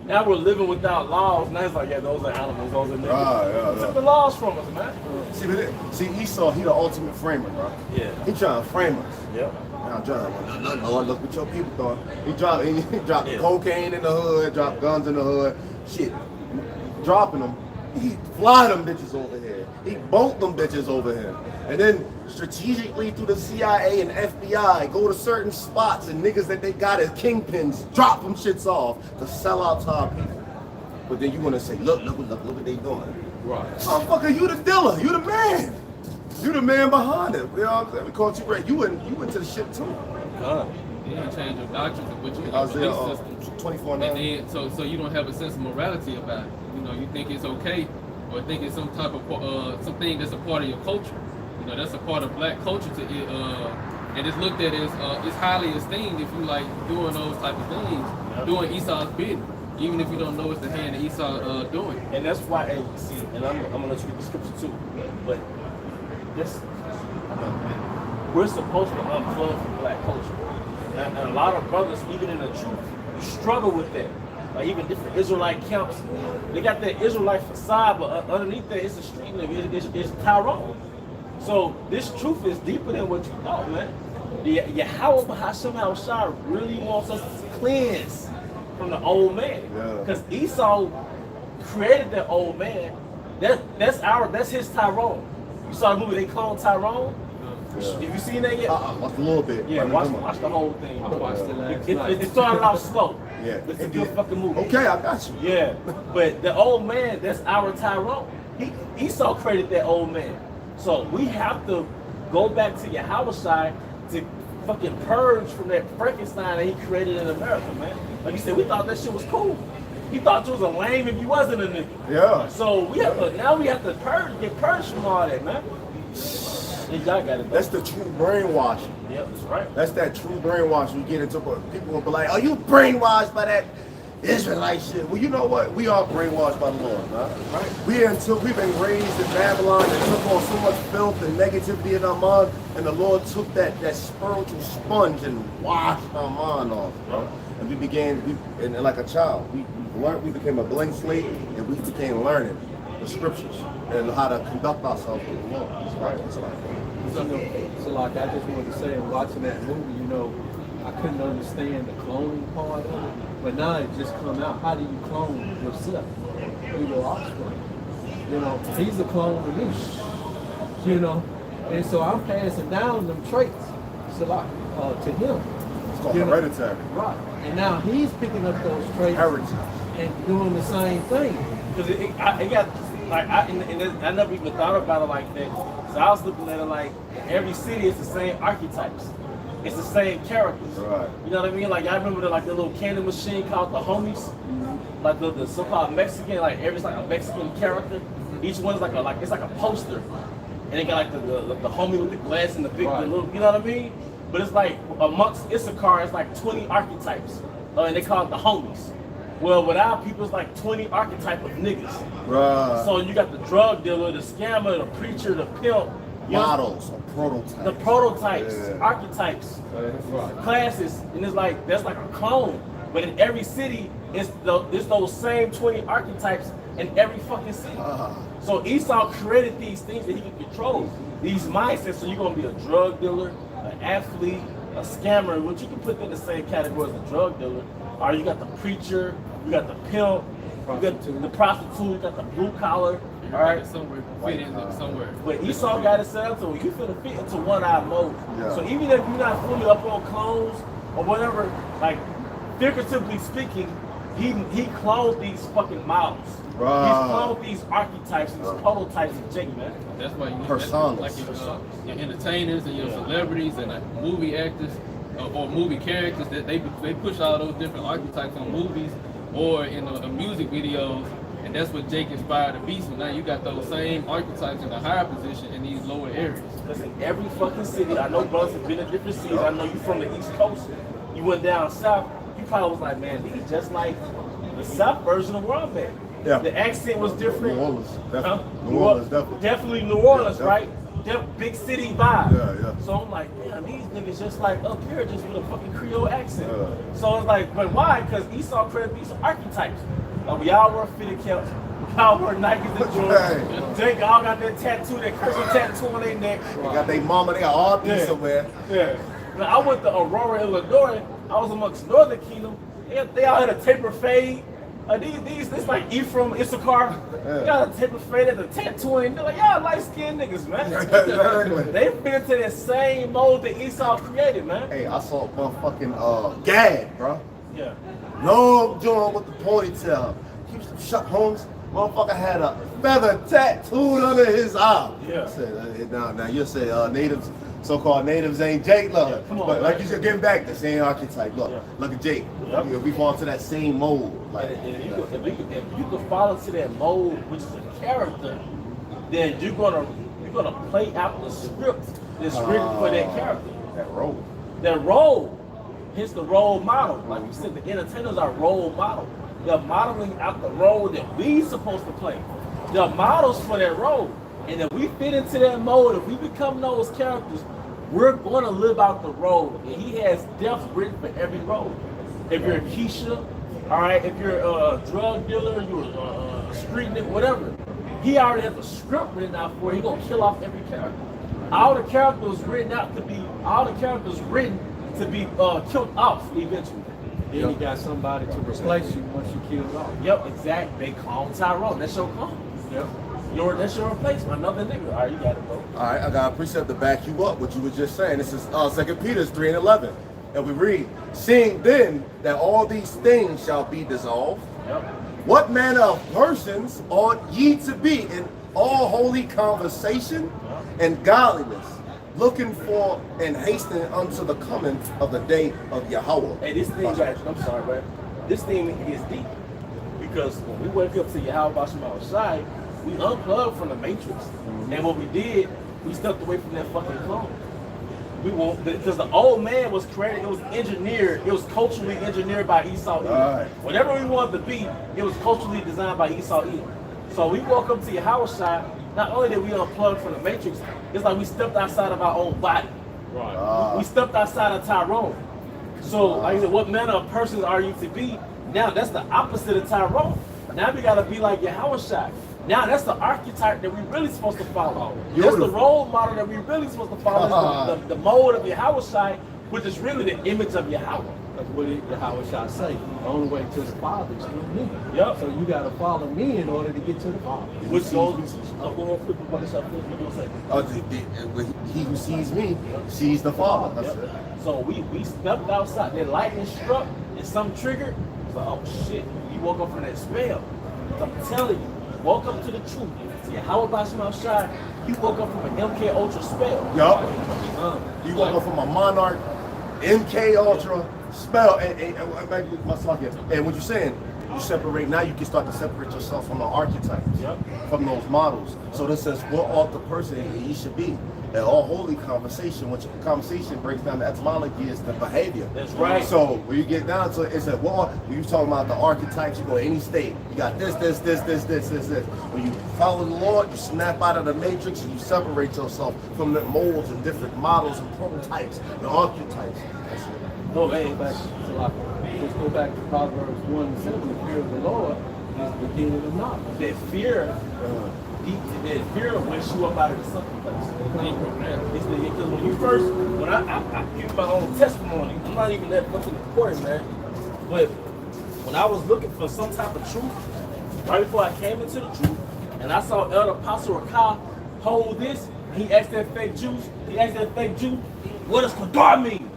Now we're living without laws. Now he's like, yeah, those are animals, those are niggas. He took the laws from us, man. See, Esau, he the ultimate framer, bro. Yeah. He trying to frame us. Yep. Now, John, look what your people doing. He dropped Yeah. cocaine in the hood, dropped guns in the hood. Shit, dropping them. He fly them bitches over here. He boat them bitches over here. And then strategically through the CIA and FBI, go to certain spots and niggas that they got as kingpins, drop them shits off to sell out to our people. But then you want to say, look what they doing. Right. Motherfucker, you the dealer. You the man. You the man behind it. You know what I'm saying? We caught you right. You went to the shit too. You didn't change your doctrines of what you Isaiah belief system. 24:9. And then, so you don't have a sense of morality about it. You know, you think it's okay, or think it's some type of something that's a part of your culture. You know, that's a part of black culture to it, and it's looked at as it's highly esteemed if you like doing those type of things, doing Esau's bidding, even if you don't know it's the hand that Esau doing. And that's why, and see, and I'm gonna let you read the scripture too, but this, we're supposed to unplug from black culture. And a lot of brothers, even in the truth, struggle with that. Like even different Israelite camps, they got that Israelite facade, but underneath that, it's a street nigga, it's Tyrone. So this truth is deeper than what you thought, man. Yahweh Hashem Shai really wants us to cleanse from the old man. Because Esau created that old man. That's his Tyrone. You saw the movie they cloned Tyrone? Have you seen that yet? Watch a little bit. Yeah, watch the whole thing. I watched it last night. It started off slow. Yeah. It's a good fucking movie. Okay, I got you. Yeah, but the old man, that's our Tyrone. Esau created that old man. So we have to go back to Yahweh to fucking purge from that Frankenstein that he created in America, man. Like you said, we thought that shit was cool. He thought you was a lame if you wasn't a nigga. Yeah. So we have to get purged from all that, man. And y'all got it. That's the true brainwashing. Yeah, that's right. That's that true brainwashing. You get into, but people will be like, "Are you brainwashed by that Israelite shit?" Well, you know what? We are brainwashed by the Lord, man. Right? We've been raised in Babylon and took on so much filth and negativity in our mind, and the Lord took that spiritual sponge and washed our mind off, bro. And and like a child, we became a blank slate, and we became learning the scriptures and how to conduct ourselves with the Lord. That's right. That's right. So like I just wanted to say, in watching that movie, you know, I couldn't understand the cloning part of it, but now it just come out. How do you clone yourself? Through your offspring. You know, he's a clone of me. You know, and so I'm passing down them traits, so like to him. It's called hereditary. Right, and now he's picking up those traits Heritage. and doing the same thing. Because it got like I never even thought about it like that. So I was looking at it like every city is the same archetypes. it's the same characters. Right. You know what I mean? Like I remember the little candy machine called the homies, like the so-called Mexican, like every like a Mexican character. Each one's like it's like a poster, and they got like the homie with the glass and the big, the little, you know what I mean? But it's like amongst Issachar, it's like 20 archetypes, and they call it the homies. Well, with our people, it's like 20 archetype of niggas. Right. So you got the drug dealer, the scammer, the preacher, the pimp. Models or prototypes. The prototypes, Yeah. archetypes, classes, and it's like that's like a clone. But in every city, it's those same 20 archetypes in every fucking city. So Esau created these things that he can control, these mindsets. So you're gonna be a drug dealer, an athlete, a scammer, which you can put in the same category as a drug dealer. Or you got the preacher, you got the pimp, you got the prostitute, you got the blue collar. All right, somewhere, fit in somewhere. But Esau got it set up so you finna fit into one-eye mode. Yeah. So even if you're not fully up on clones or whatever, like figuratively speaking, he cloned these fucking models. Right. He's cloned these archetypes, these prototypes of Jake, man. That's why you Personas. like your entertainers and your celebrities and movie actors or movie characters that they push all those different archetypes on movies or in music videos. And that's what Jake inspired the beast. And now you got those same archetypes in a higher position in these lower areas. Listen, every fucking city, I know brothers have been in different cities. I know you from the East Coast. You went down south. You probably was like, man, these just like the South version of where I'm at. Yeah. The accent was different. New Orleans, definitely. Huh? New Orleans, definitely. Definitely New Orleans, Yeah, right? Big city vibe. Yeah, yeah. So I'm like, damn, these niggas just like up here, just with a fucking Creole accent. Yeah. So it's like, but why? Because Esau created these archetypes. Like, we all wear fitted caps. We all wear Nikes and Jordans. They all got that tattoo, that Christian tattoo on their neck. They got their mama, they got all these Yeah. somewhere. Yeah. Now, I went to Aurora, Illinois. I was amongst Northern Kingdom. They all had a taper fade. This like Ephraim, Issachar. They got a taper fade and a tattooing. They're like, y'all light-skinned niggas, man. Exactly. They fit into that same mold that Esau created, man. Hey, I saw motherfucking Gad, bro. Yeah. Long John with the ponytail. Keeps some shut homes. Motherfucker had a feather tattooed under his eye. Yeah. Said, now you say natives, so-called natives ain't Jake, look. Yeah, come on, but like man. you said, getting back, the same archetype. Look, Yeah. look at Jake. Yep. We fall to that same mold. Like, And if you could follow to that mold, which is a character, then you're gonna play out the script that's written for that character. that role. Their role, hence the role model. Like you said, the entertainers are role model. They're modeling out the role that we supposed to play. They're models for that role. And if we fit into that mold, if we become those characters, we're going to live out the role. And he has death written for every role. If you're a Keisha, all right, if you're a drug dealer, you're a street nigga, whatever, he already has a script written out for it. He's going to kill off every character. All the characters written to be killed off eventually. Then you got somebody to replace you once you kill it off. Yep, exactly. They clone Tyrone. That's your clone. Yep. That's your replacement. Another nigga. All right, you got it, bro. All right, I got a precept to back you up, what you were just saying. This is 2 Peter 3:11. And we read, seeing then that all these things shall be dissolved, Yep. what manner of persons ought ye to be in all holy conversation and godliness, looking for and hastening unto the coming of the day of Yahweh? Hey, this thing, guys, I'm sorry, but this thing is deep. Because when we wake up to Yahweh Basham outside, we unplugged from the matrix. And what we did, we stepped away from that fucking clone. We won't, because the old man was created, it was engineered, it was culturally engineered by Esau Edom. Right. Whatever we wanted to be, it was culturally designed by Esau Edom. So we woke up to Yahweh side, not only did we unplug from the matrix, it's like we stepped outside of our own body. Right. We stepped outside of Tyrone. So, like I said, what manner of persons are you to be? Now that's the opposite of Tyrone. Now we gotta be like Yahweh Shai. Now that's the archetype that we really supposed to follow. That's the Beautiful. role model that we really supposed to follow. Is the mode of Yahweh Shai, which is really the image of Yahweh. That's what Yahweh shall say. The only way to the Father is through me. Yep. So you got to follow me in order to get to the Father. Which goes, go on, flip it, what is up, flip it, what do you say? He who sees me sees the Father. That's Yep. it. So we stepped outside. That lightning struck and some triggered. It's like, oh shit, you woke up from that spell. I'm telling you, woke up to the truth. Yeah, how about Shema Shai? You woke up from an MK Ultra spell. Yup. You woke up from a monarch MK Ultra, spell, and what you're saying, you separate, now you can start to separate yourself from the archetypes, from those models. So this says what ought the person he should be. And all holy conversation, which conversation breaks down the etymology is the behavior. That's right. So when you get down to it, it's that, well, when you talking about the archetypes, you go to any state, you got this. When you follow the Lord, you snap out of the matrix and you separate yourself from the molds and different models and prototypes, the archetypes. That's it. No, let's go back to Proverbs 1:7. The fear of the Lord is the beginning of knowledge. That fear wakes you up out of the something place. Because when I give my own testimony, I'm not even that fucking important, man. But when I was looking for some type of truth, right before I came into the truth, and I saw Elder Apostle Rakah hold this, he asked that fake Jew, what does Kadar mean?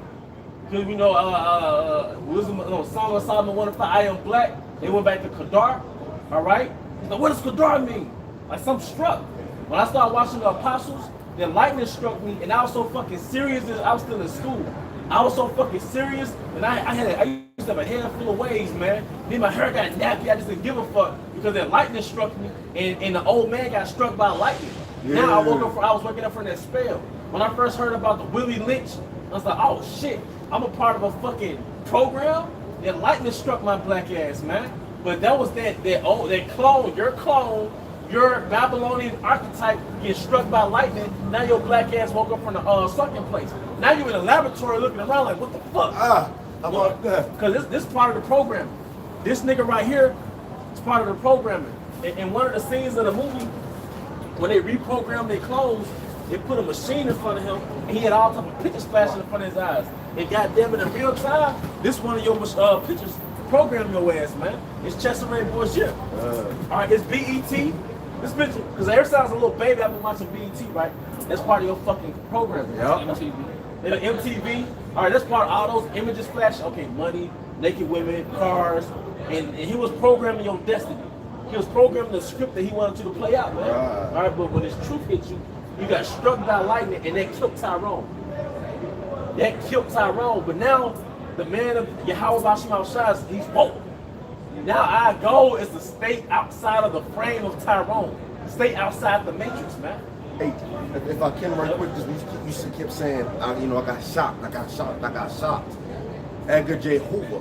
Because we know, Song of Solomon 1:5, I am black. They went back to Kadar, all right? He's like, what does Kadar mean? Like, something struck. When I started watching the Apostles, the lightning struck me, and I was so fucking serious that I was still in school. I was so fucking serious, and I used to have a head full of waves, man. Then my hair got nappy, I just didn't give a fuck, because that lightning struck me, and the old man got struck by lightning. Yeah. Now I was waking up from that spell. When I first heard about the Willie Lynch, I was like, oh shit, I'm a part of a fucking program? That lightning struck my black ass, man. But that was that clone, your Babylonian archetype gets struck by lightning. Now your black ass woke up from the sunken place. Now you're in a laboratory looking around like, what the fuck? How about that? Because this part of the programming. This nigga right here is part of the programming. And one of the scenes of the movie, when they reprogrammed their clones, they put a machine in front of him, and he had all type of pictures flashing in front of his eyes. And goddamn it, in real time, this one of your pictures program your ass, man. It's Cesare Borgia. All right, it's BET. This bitch, because every time I was a little baby, I've been watching BET, right? That's part of your fucking programming. MTV. All right, that's part of all those images flash. Okay, money, naked women, cars, and he was programming your destiny. He was programming the script that he wanted you to play out, man. All right, but when this truth hit you, you got struck by lightning, and that killed Tyrone. But now, the man of Yahweh Bashim Shaz, he's woke. Now our goal is to stay outside of the frame of Tyrone. Stay outside the matrix, man. Hey, if I can right quick, because you kept saying, I got shocked. Edgar J. Hoover,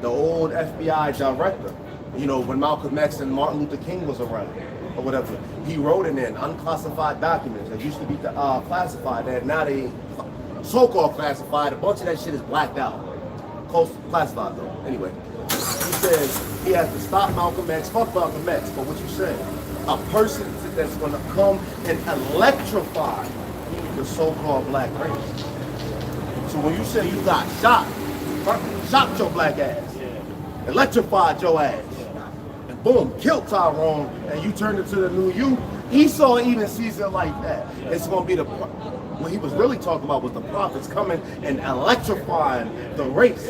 the old FBI director, when Malcolm X and Martin Luther King was around, or whatever, he wrote in unclassified documents that used to be classified, that now they so-called classified. A bunch of that shit is blacked out. Close classified though. Anyway, he says he has to stop Malcolm X. Fuck Malcolm X, but what you said, a person that's going to come and electrify the so-called black race. So when you say you got shot your black ass, electrified your ass, and boom, killed Tyrone, and you turned into the new you. Esau even sees it like that. It's going to be what he was really talking about was the prophets coming and electrifying the race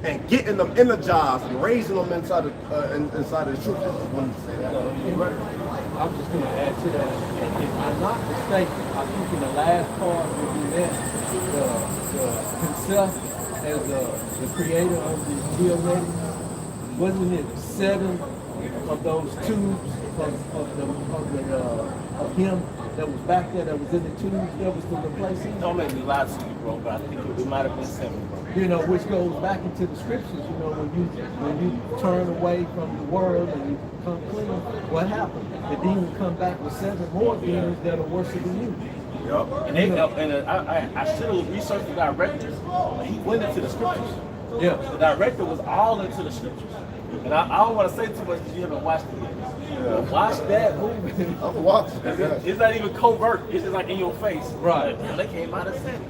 and getting them energized and raising them inside of the truth. I'm just going to add to that. If I'm not mistaken, I think in the last part when we met himself as the creator of the geometric, wasn't it 7 of those tubes of him that was back there, that was in the tubes, that was to replace him? Don't make me lie to you, bro, but I think it might have been 7, bro. Which goes back into the scriptures, when you turn away from the world and you come clean, what happened? The demon come back with 7 more demons that are worse than you. And I should have researched the director, but he went into the scriptures. Yeah. The director was all into the scriptures. And I don't want to say too much because you haven't watched it yet. Yeah. Watch that movie. I'm watching. It's not even covert. It's just like in your face. Right. Damn, they came out and said it.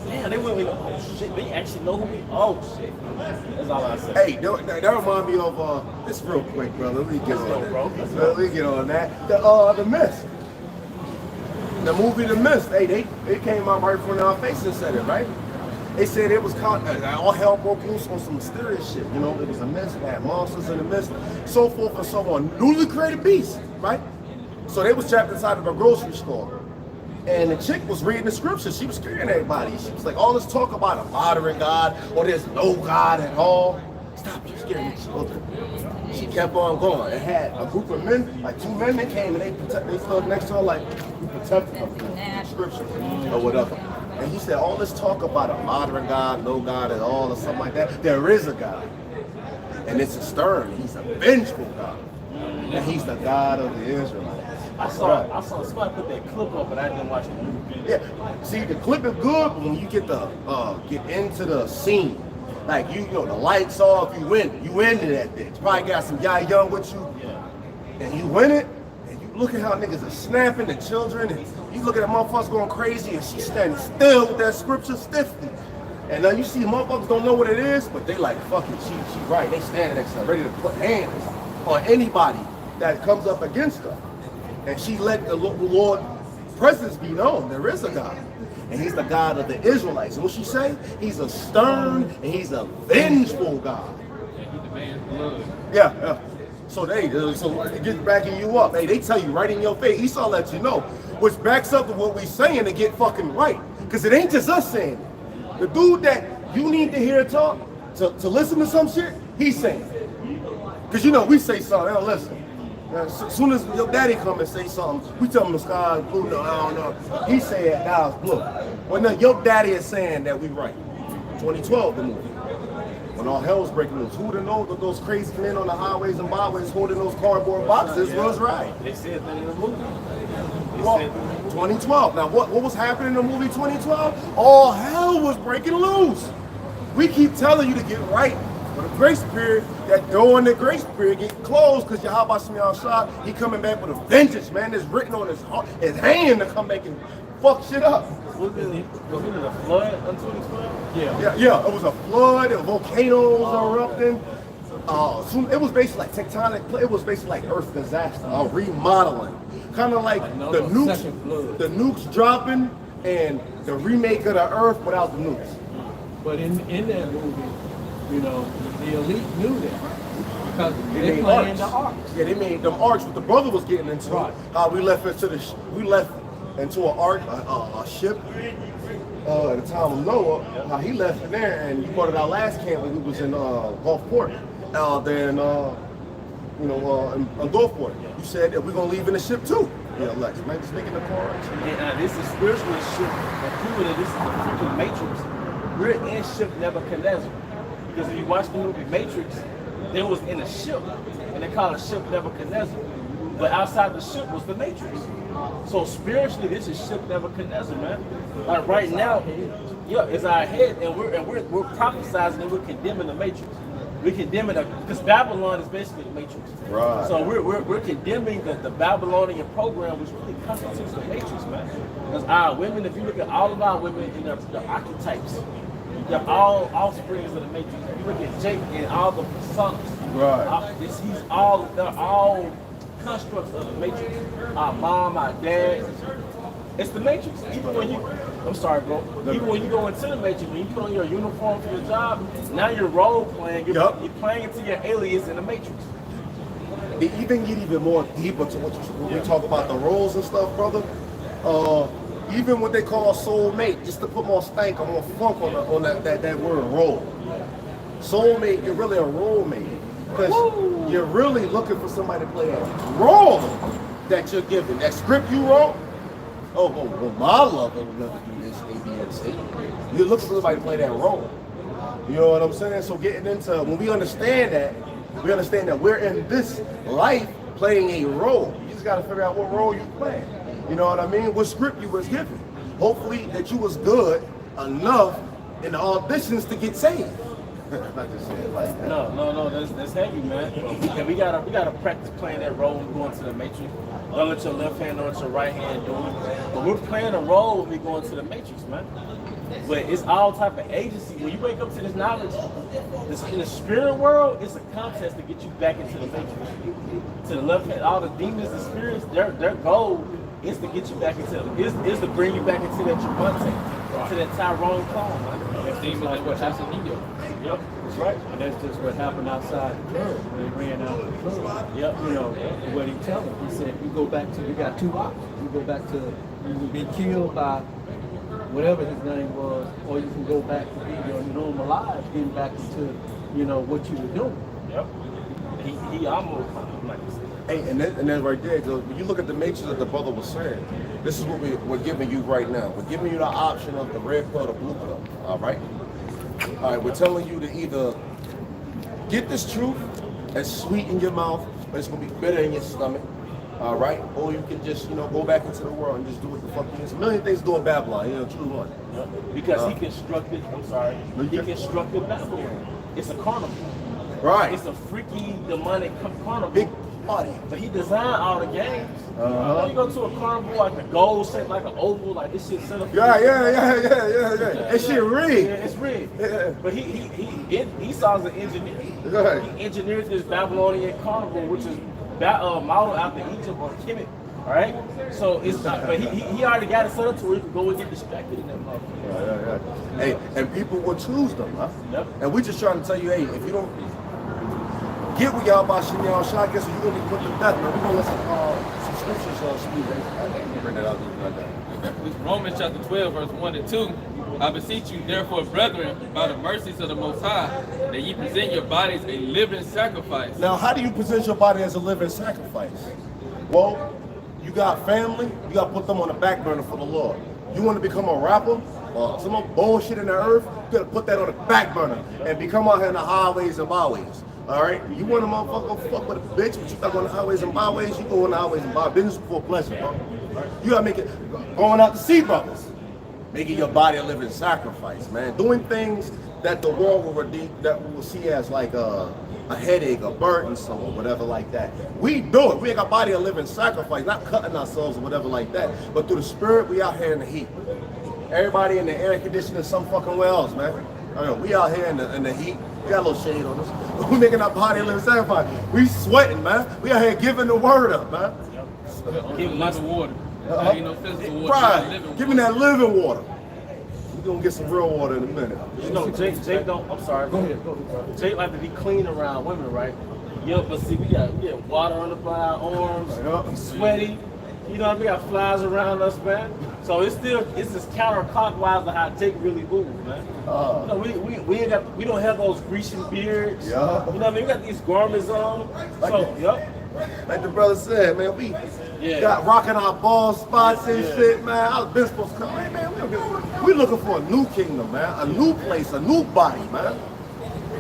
Damn, they went with, oh shit, they actually know who we. Oh shit. That's all I say. Hey, that remind me of this real quick, brother. Let me get on that. The Mist. The movie The Mist. Hey, they came out right in front of our face and said it, right? They said it was all hell broke loose on some mysterious shit. It was a mist, they had monsters in the mist, so forth and so on. Newly created beast, right? So they was trapped inside of a grocery store. And the chick was reading the scriptures. She was scaring everybody. She was like, all this talk about a modern God or there's no God at all. Stop, you're scaring the children. She kept on going. It had a group of men, like 2 men that came and they stood next to her like, we protected her from the scriptures or whatever. And he said, all this talk about a modern God, no God at all or something like that, there is a God. And it's a stern, he's a vengeful God. And he's the God of the Israelites. I saw somebody put that clip up, but I didn't watch the movie. Yeah, see, the clip is good when you get get into the scene. Like you know, the lights off, you into that bitch. Probably got some guy young with you, and you win it. And you look at how niggas are snapping the children, and you look at the motherfuckers going crazy, and she's standing still with that scripture stiffly. And now you see motherfuckers don't know what it is, but they like, fuck it, she right. They standing next to her, ready to put hands on anybody that comes up against her. And she let the Lord's presence be known. There is a God. And he's the God of the Israelites. And what she say? He's a stern and he's a vengeful God. Yeah. So it gets backing you up. Hey, they tell you right in your face. Esau let you know. Which backs up to what we saying to get fucking right. Because it ain't just us saying it. The dude that you need to hear talk, to listen to some shit, he's saying it. Because you know, we say something, they don't listen. As soon as your daddy come and say something, we tell him the sky is blue. No, I don't know. He said now it's blue. Well, no, your daddy is saying that we right. 2012, the movie. When all hell was breaking loose, who would have known that those crazy men on the highways and byways holding those cardboard boxes was right? They said that in the movie. Well, 2012. Now, what was happening in the movie 2012? All hell was breaking loose. We keep telling you to get right. For the grace period, that door in the grace period get closed because Yahweh Shemiah Shah, he coming back with a vengeance, man. It's written on his hand to come back and fuck shit up. Was it a flood in 2012? Yeah. It was a flood, volcanoes erupting. It was basically like tectonic. It was basically like Earth disaster, remodeling, kind of like the nukes dropping and the remake of the Earth without the nukes. But in that movie, you know, the elite knew that because they made planned the arcs. Yeah, they made them arcs. What the brother was getting into. Right. We left into an ark, a ship. At the time of Noah, how he left in there, and you brought it out last camp when we was in Gulfport. In Gulfport. You said that we're gonna leave in the ship too. Yeah, Lex, man, just making the cards. And this is spiritual ship. And proving that this is the freaking Matrix. We're in ship Nebuchadnezzar. Because if you watch the movie Matrix, they was in a ship, and they call it ship Nebuchadnezzar. But outside the ship was the Matrix. So spiritually, this is ship Nebuchadnezzar, man. Like right now, it's our head, and we're prophesizing and we're condemning the Matrix. We're condemning because Babylon is basically the Matrix. Right. So we're condemning the Babylonian program, which really constitutes the Matrix, man. Because our women, if you look at all of our women in the archetypes, they're all offsprings of the Matrix. If you look at Jake and all the sons, right? They're all constructs of the Matrix. Our mom, our dad, it's the Matrix. Even when I'm sorry, bro. Even when you go into the Matrix, when you put on your uniform for your job, now you're role playing. You're playing into your alias in the Matrix. It even get even more deeper to when we talk about the roles and stuff, brother. Even what they call soulmate, just to put more stank or more funk on that word role. Soulmate, you're really a role mate. Because you're really looking for somebody to play a role that you're given. That script you wrote, my lover will never do this, A, B, and C. You're looking for somebody to play that role. You know what I'm saying? So getting into, when we understand that we're in this life playing a role. You just got to figure out what role you play. You know what I mean? What script you was given. Hopefully that you was good enough in the auditions to get saved. Not just say it like that. No, that's heavy, man. And we gotta practice playing that role when we go into the Matrix. Don't let your left hand know what your right hand doing. But we're playing a role when we go into the Matrix, man. But it's all type of agency. When you wake up to this knowledge, in the spirit world, it's a contest to get you back into the Matrix. To the left hand, all the demons and spirits, their goal is to get you back into is to bring you back into that Trabante. to that Tyrone clone, man. That's just like what happened. Yep, that's right. And that's just what happened outside the club when they ran out of the club. Yep. You know, what he tell them, he said, you go back to, you got two options. You go back to, you can be killed by whatever his name was, or you can go back to be your normal life, getting back into, you know, what you were doing. Yep. He almost, like you said. Hey, and then right there, when you look at the matrix that the brother was saying, this is what we're giving you right now. We're giving you the option of the red pill or the blue pill. All right. All right. We're telling you to either get this truth and sweet in your mouth, but it's gonna be bitter in your stomach. All right. Or you can just, you know, go back into the world and just do what the fuck you is. A million things doing Babylon. You know, choose one. Yep. Because he constructed. I'm sorry. He constructed Babylon. It's a carnival. Right. It's a freaky demonic carnival. Big party. But he designed all the games. You go to a carnival like the gold set, like an oval, like this shit set up. Yeah. That shit rigged. Yeah, it's rigged. Yeah. But Esau's an engineer. Right. He engineered this Babylonian carnival, which is modeled after Egypt or Kemet. All right. So it's not. But he already got it set up to where you can go and get distracted in that motherfucker. Yeah. Hey, and people will choose them, huh? Yep. And we just trying to tell you, hey, if you don't get with y'all about y'all shot, guess you're gonna be put to death, man. We're gonna let some scriptures speak. Bring that out like that. With Romans chapter 12, verse 1 and 2. I beseech you, therefore, brethren, by the mercies of the Most High, that ye present your bodies a living sacrifice. Now, how do you present your body as a living sacrifice? Well, you got family, you got to put them on the back burner for the Lord. You want to become a rapper or some bullshit in the earth, you got to put that on the back burner and become out here in the highways and byways. All right? You want a motherfucker fuck with a bitch, but you stuck on the highways and byways, you go on the highways and byways. Business for pleasure, bro. You got to make it, going out to see brothers. Making your body a living sacrifice, man. Doing things that the world will see as like a headache, a burdensome, or whatever like that. We do it. We make our body a living sacrifice, not cutting ourselves or whatever like that. But through the spirit, we out here in the heat. Everybody in the air conditioning some fucking well else, man. I mean, we out here in the heat. We got a little shade on us. We making our body a living sacrifice. We sweating, man. We out here giving the word up, man. Give living water. Ain't no physical water. Right. Give me that living water. We're gonna get some real water in a minute. You know, Jake don't. I'm sorry. Go ahead. Jake like to be clean around women, right? Yeah, but see, we got water under our arms. We sweaty. You know, we got flies around us, man. So it's just counterclockwise to how Jake really moves, man. You know, we don't have those Grecian beards. Yeah. You know what I mean? We got these garments on. Like the brother said, man, we got rocking our ball spots and shit, man. I was been supposed to come, man. We looking for a new kingdom, man. A new place, a new body, man.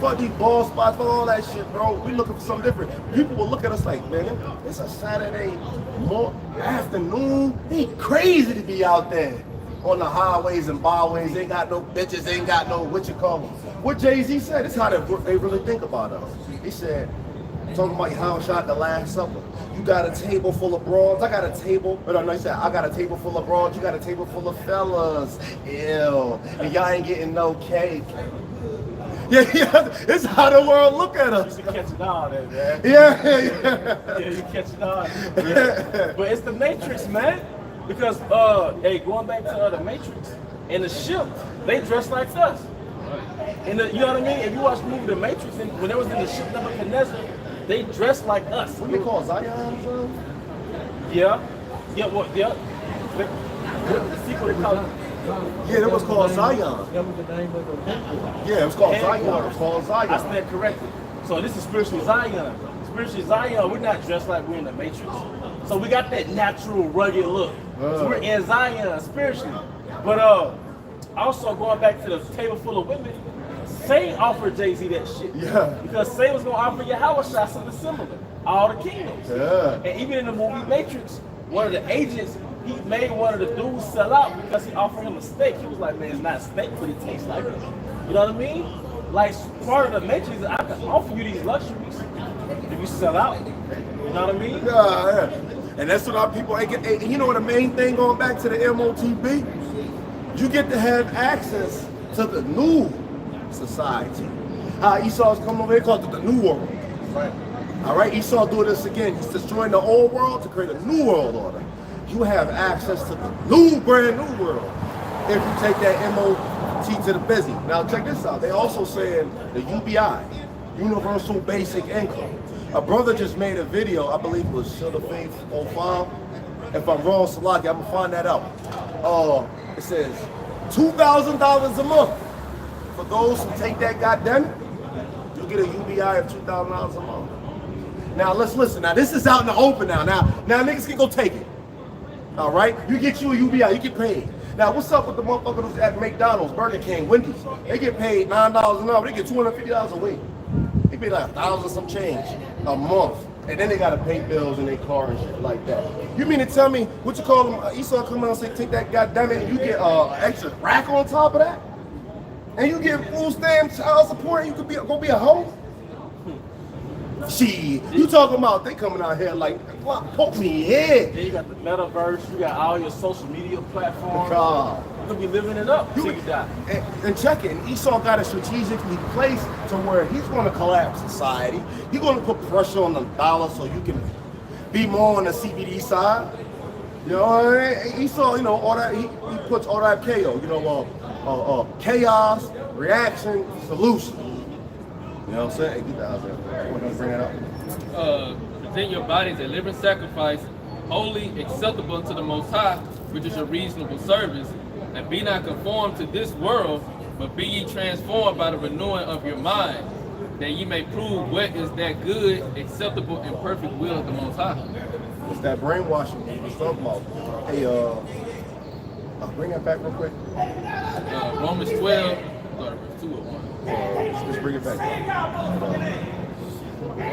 Fuck these ball spots, fuck all that shit, bro. We looking for something different. People will look at us like, man, it's a Saturday afternoon. They crazy to be out there on the highways and byways. Ain't got no bitches, ain't got no what you call them. What Jay-Z said, it's how they really think about us. He said, talking about how I shot the Last Supper. You got a table full of broads. I got a table. No, he said, I got a table full of broads. You got a table full of fellas. Ew. And y'all ain't getting no cake. Yeah, it's how the world look at us. You catching on there, man. Yeah. Yeah, you catching on. Yeah. But it's the Matrix, man. Because, going back to the Matrix, in the ship, they dress like us. You know what I mean? If you watch the movie The Matrix, and when they was in the ship Nebuchadnezzar, they dressed like us. What do you call Zion? Yeah. The sequel they call it. Yeah, that was called Zion. That was the name of the book. Yeah, it was called Zion. It was called Zion. I stand corrected. So this is spiritual Zion. Spiritual Zion, we're not dressed like we're in the Matrix. So we got that natural, rugged look. So we're in Zion spiritually. But also going back to the table full of women, Satan offered Jay-Z that shit. Yeah. Because Satan was going to offer Yahweh shots something similar. All the kingdoms. Yeah. And even in the movie Matrix, one of the agents, he made one of the dudes sell out because he offered him a steak. He was like, man, it's not steak, but it tastes like it. You know what I mean? Like, part of the Matrix is I can offer you these luxuries if you sell out. You know what I mean? Yeah. And that's what our people, and you know what the main thing going back to the MOTB? You get to have access to the new society. Esau's coming over here, called it the New World. Right. All right, Esau doing this again. He's destroying the old world to create a new world order. You have access to the brand new world. if you take that MOT to the busy. Now check this out. They also saying the UBI, Universal Basic Income. A brother just made a video, I believe it was Shoulda Faith 05. If I'm wrong, Salaki, I'm gonna find that out. It says $2,000 a month. For those who take that goddamn, you'll get a UBI of $2,000 a month. Now let's listen. Now this is out in the open now. Now niggas can go take it. All right, you get you a UBI, you get paid. Now what's up with the motherfuckers at McDonald's, Burger King, Wendy's? They get paid $9 an hour. They get $250 a week. They pay like $1,000 some change a month, and then they gotta pay bills in their car and shit like that. You mean to tell me what you call them? Esau come out and say take that goddamn it, and you get an extra rack on top of that, and you get food stamp, child support, and you could go be a hoe? Shit, you talking about they coming out here like, poke me in. Then you got the metaverse, you got all your social media platforms. God. You could be living it up till you die. And check it, and Esau got it strategically placed to where he's going to collapse society. He's going to put pressure on the dollar so you can be more on the CBD side. You know what I mean? Esau, you know, all that, he puts all that KO, you know, chaos, reaction, solution. You know what I'm saying? Hey, get that out there. What do you bring that up? Present your body as a living sacrifice, holy, acceptable unto the Most High, which is your reasonable service. And be not conformed to this world, but be ye transformed by the renewing of your mind, that ye may prove what is that good, acceptable, and perfect will of the Most High. It's that brainwashing we was talking about. Hey, bring that back real quick. Romans 12, verse 2 or 1. Let's bring it back.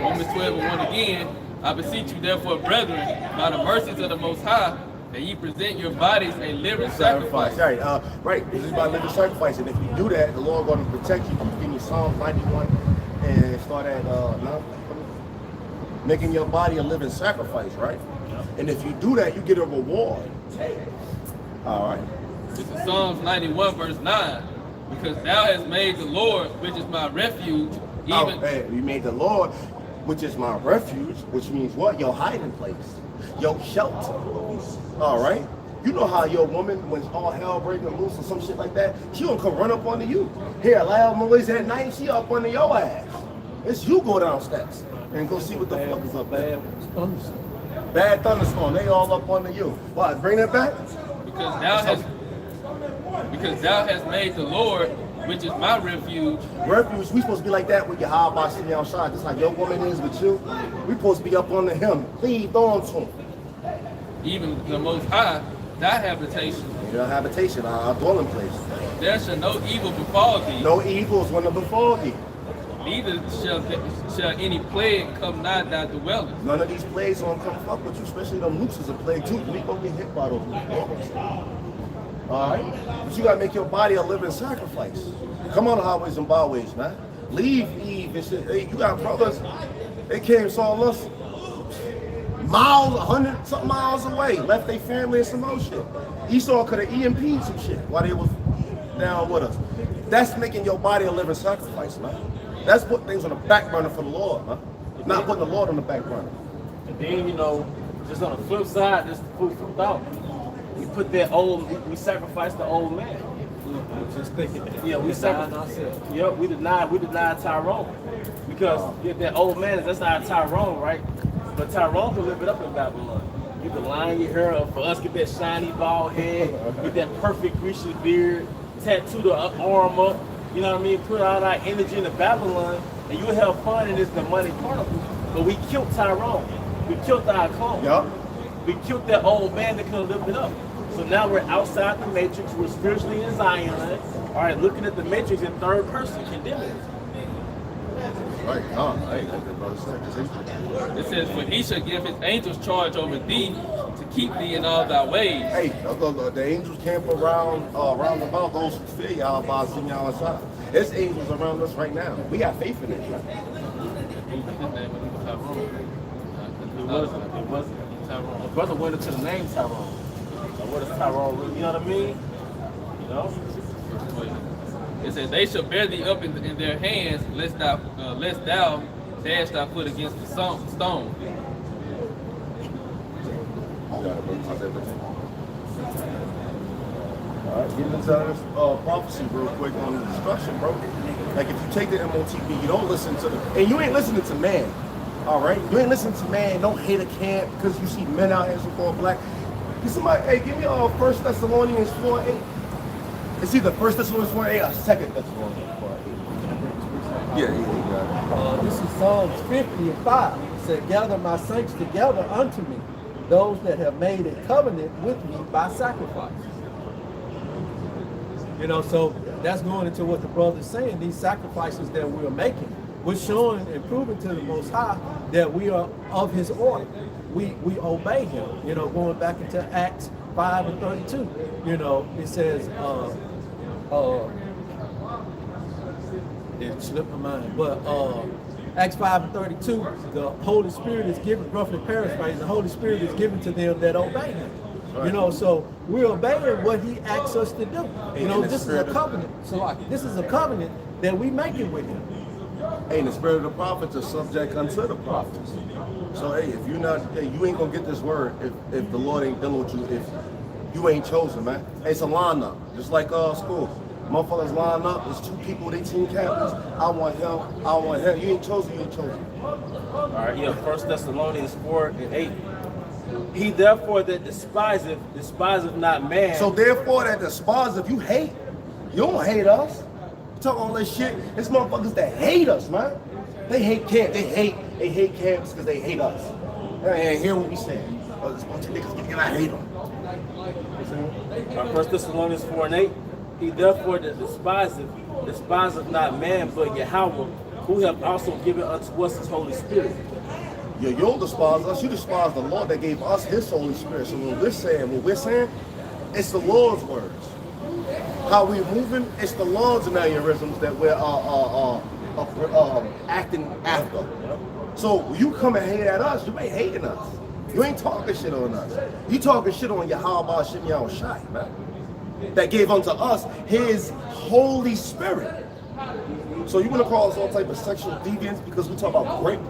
Romans 12 and 1 again. I beseech you therefore, brethren, by the mercies of the Most High, that ye present your bodies a living sacrifice. Right, this is about living sacrifice. And if you do that, the Lord going to protect you. Give me Psalms 91 and start at making your body a living sacrifice, right? And if you do that, you get a reward. All right. This is Psalms 91 verse 9. Because thou hast made the Lord, which is my refuge, even... You made the Lord, which is my refuge, which means what? Your hiding place, your shelter. All right? You know how your woman, when all hell breaking loose or some shit like that, she gonna come run up onto you. Hear loud noise at night, she up under your ass. It's you go downstairs and go see what the fuck is up there. Bad thunderstorm, they all up under you. Why, bring that back? Because thou hast made the Lord, which is my refuge. Refuge, we supposed to be like that with your high by sitting outside, just like your woman is with you. We supposed to be up under him, cleaved on to him. Even the Most High, thy habitation. Your habitation, our dwelling place. There shall no evil befall thee. No evil is going to befall thee. Neither shall any plague come nigh thy dwelling. None of these plagues gonna come fuck with you, especially them nukes is a plague too. We gonna get hit by those nukes. Alright? But you gotta make your body a living sacrifice. Come on the highways and byways, man. Leave Eve and shit. Hey, you got brothers, they came and saw us miles, 100 something miles away, left their family and some more shit. Esau could have EMP'd some shit while they was down with us. That's making your body a living sacrifice, man. That's putting things on the back burner for the Lord, man. Not putting the Lord on the back burner. And then, you know, just on the flip side, just food for thought. We put that we sacrificed the old man. Just thinking. Yeah, we sacrificed ourselves. Yep, we denied Tyrone. Because that old man, that's not Tyrone, right? But Tyrone can live it up in Babylon. You can line your hair up for us, get that shiny bald head, get that perfect Grecian beard, tattoo the arm up. You know what I mean? Put all our energy into Babylon, and you'll have fun in this demonic carnival. But we killed Tyrone. We killed our clone. Yep. We killed that old man that could have lived it up. So now we're outside the matrix. We're spiritually in Zion. All right, looking at the matrix in third person, condemning it. Right. Hey, that's the brother said. It says, for he shall give his angels charge over thee to keep thee in all thy ways. Hey, the angels camp around about those who fear y'all by seeing y'all inside. There's angels around us right now. We got faith in it. Right? It wasn't Tyrone. The brother went into the name Tyrone. So what is Tyrone really? You know what I mean? You know? It says, they shall bear thee up in their hands, lest thou dash thy foot against the stone. All right, getting into this prophecy real quick on the destruction, bro. Like if you take the MOTB, you don't listen to the, and you ain't listening to man. All right, you ain't listening to man. Don't hate a camp because you see men out here so called black. Get somebody, hey, give me 1 Thessalonians 4:8. It's either 1 Thessalonians 4:8 or 2 Thessalonians 4:8. Yeah. This is Psalms 50 and 5. It said, gather my saints together unto me, those that have made a covenant with me by sacrifice. You know, so that's going into what the brother's saying. These sacrifices that we're making, we're showing and proving to the Most High that we are of His order. We obey Him. You know, going back into Acts 5 and 32. You know, it says, it slipped my mind, but Acts 5 and 32, the Holy Spirit is given, roughly paraphrased, the Holy Spirit is given to them that obey Him. Right. You know, so we're obeying what He asks us to do. You know, this is a covenant. So this is a covenant that we making with Him. Hey, the spirit of the prophets are subject unto the prophets. So hey, if you're not, hey, you ain't gonna get this word if the Lord ain't dealing with you, if you ain't chosen, man. Hey, it's a lineup, just like school. Motherfuckers line up, there's 2 people, they team captains. I want him. You ain't chosen, you ain't chosen. All right, yeah, 1 Thessalonians 4:8. He therefore that despiseth not man. So therefore that despiseth, you hate. You don't hate us. You talk all that shit. It's motherfuckers that hate us, man. They hate camp. They hate camps because they hate us. They ain't hear what we say. Oh, this bunch of niggas getting, I hate them. 1 Thessalonians 4:8. He therefore that despiseth not man, but Yahweh, who have also given unto us His Holy Spirit. You don't despise us. You despise the Lord that gave us His Holy Spirit. So what we're saying, it's the Lord's words. How we're moving, it's the Lord's mannerisms that we're acting after. So when you come and hate at us, you ain't hating us. You ain't talking shit on us. You talking shit on Yahweh Shem Yahushai, man. That gave unto us His Holy Spirit. So you want to call us all type of sexual deviants because we talk about rape?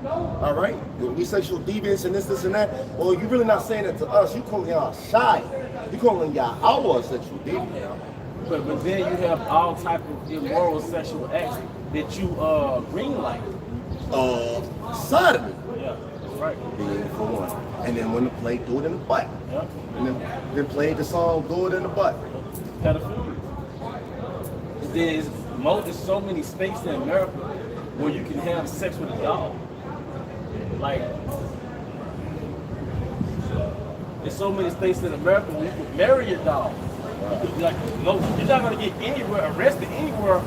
All right, we sexual deviants and this and that. Well, you're really not saying it to us. You calling Yahushai. You calling Yahweh sexual deviant. But then you have all type of immoral sexual acts that you green light. Sodomy. Yeah, that's right. Yeah, for one. And then when the play, do it in the butt. Yeah. And then play the song, do it in the butt. Pedophilia. There's so many states in America where you can have sex with a dog. Like, there's so many states in America where you can marry a dog. You could, like, no, you're not gonna get anywhere arrested anywhere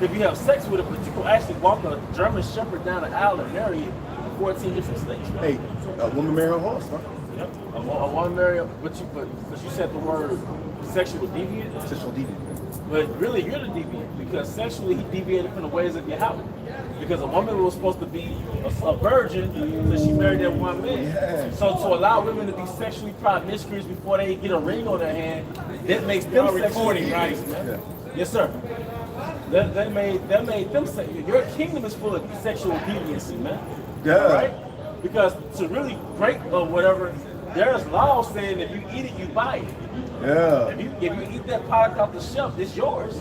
if you have sex with it, but you can actually walk a German Shepherd down the aisle and marry it in 14 different states. Hey, a woman marry a horse, huh? Yep. A woman marry, but you said the word sexual deviant. Sexual deviant. But really, you're the deviant because sexually he deviated from the ways of Yahweh. Because a woman was supposed to be a virgin, so she married that one man. Yeah. So to allow women to be sexually promiscuous before they get a ring on their hand, that makes them sexually right. Yeah. Yes, sir. That made them say your kingdom is full of sexual deviancy, man. Yeah. All right? Because to really break or whatever, there's laws saying if you eat it, you buy it. Yeah. If you eat that product off the shelf, it's yours.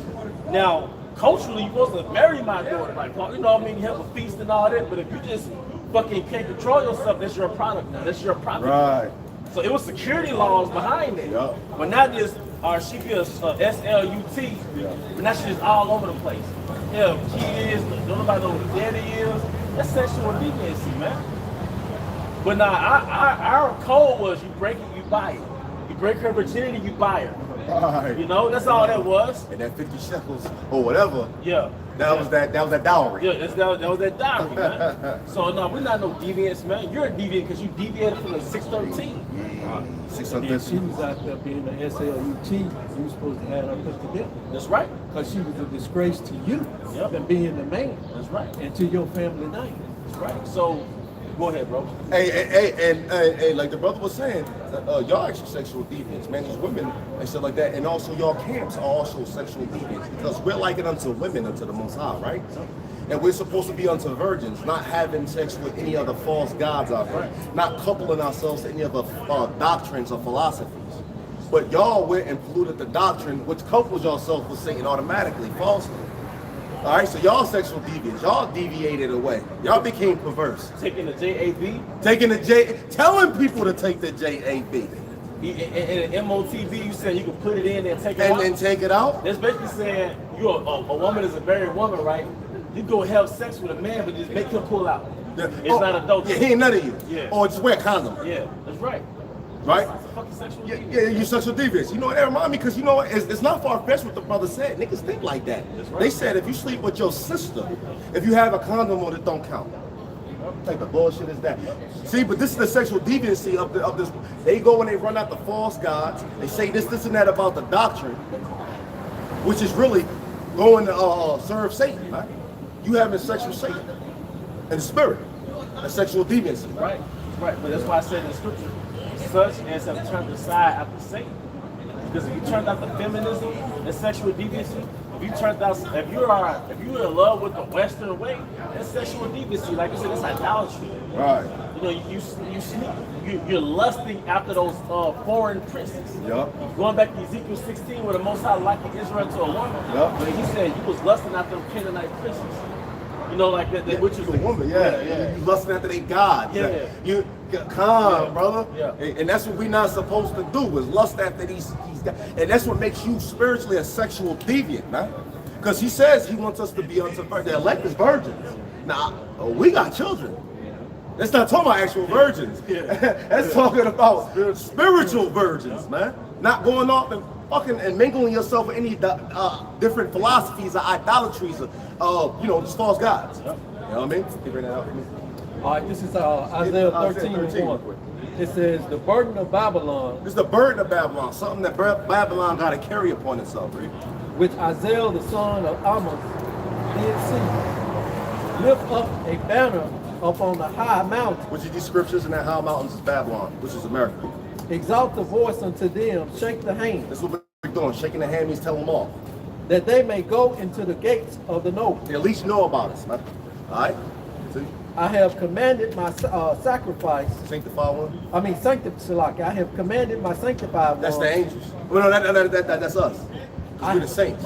Now, culturally, you're supposed to marry my daughter. Like, you know what I mean? You have a feast and all that, but if you just fucking can't control yourself, that's your product now. That's your property. Right. So it was security laws behind it. Yep. But not just, she be a SLUT, but now she's just all over the place. Yeah, kids, don't nobody know who the daddy is. That's sexual deviancy, man. But now, our code was you break it, you buy it. You break her virginity, you buy her. Right. You know, that's all that was. And that 50 shekels or whatever. Yeah. That was that dowry. Yeah, that was that dowry, man. So no, we're not no deviants, man. You're a deviant because you deviated from the 613. And 613. she was out there being an SLUT. You were supposed to have her put together. That's right. Because she was a disgrace to you Yep. and being the man. That's right. And to your family name. That's right. So go ahead, bro. Hey, like the brother was saying, y'all actually sexual deviants, man. These women and stuff like that, and also y'all camps are also sexual deviants because we're likened unto women, unto the Most High, right? And we're supposed to be unto virgins, not having sex with any other false gods out there, not coupling ourselves to any other doctrines or philosophies. But y'all went and polluted the doctrine, which couples yourself with Satan automatically, falsely. All right, so y'all sexual deviants, y'all deviated away. Y'all became perverse. Taking the JAB. Taking the telling people to take the JAB. In an MOTV, you said you can put it in and take it And out. then take it out? That's basically saying you're a woman is a married woman, right? You go have sex with a man, but just make him pull out. Yeah. It's not adultery. Yeah, he ain't none of you. Yeah. Or just wear a condom. Yeah, that's right. Right? It's fucking sexual Yeah, deviance. yeah, you sexual deviants. You know what that remind me? Because you know what? It's not far-fetched what the brother said. Niggas think like that. right. They said if you sleep with your sister, if you have a condom on it, don't count. What type of bullshit is that? See, but this is the sexual deviancy of this. They go and they run out the false gods. They say this, and that about the doctrine, which is really going to serve Satan, right? You having sex with Satan and the spirit, a sexual deviancy. Right, right. But that's why I said in the scripture, such as have turned aside after Satan. Because if you turned out the feminism and sexual deviancy, if you're in love with the Western way, that's sexual deviancy. Like you said, it's idolatry. Right. You know, you're lusting after those foreign princes. Yup. Going back to Ezekiel 16, where the Most High likened Israel to a woman. Yup. But he said you was lusting after them Canaanite princes. You know, like that, which is a woman, yeah. You lusting after they gods. Yeah. You calm, brother. Yeah. And that's what we're not supposed to do, is lust after these guys. And that's what makes you spiritually a sexual deviant, man. Because he says he wants us to be unto the elect is virgins. Now, we got children. That's not talking about actual virgins. That's talking about spiritual virgins, man. Not going off and fucking and mingling yourself with any different philosophies or idolatries of just false gods. You know what I mean? Figure that out for me. All right, this is Isaiah 13:1. It says, the burden of Babylon, This is the burden of Babylon, something that Babylon got to carry upon itself, right? which Isaiah the son of Amos did see. Lift up a banner up on the high mountain. Which is these scriptures, and that high mountains is Babylon, which is America. Exalt the voice unto them, shake the hand, That's what we're doing. Shaking the hand means tell them off. that they may go into the gates of the noble. They at least know about us, man. All right? See? I have commanded my sacrifice. Sanctify one. I have commanded my sanctified That's one. the angels. Well, no, that's us. Because we're the saints.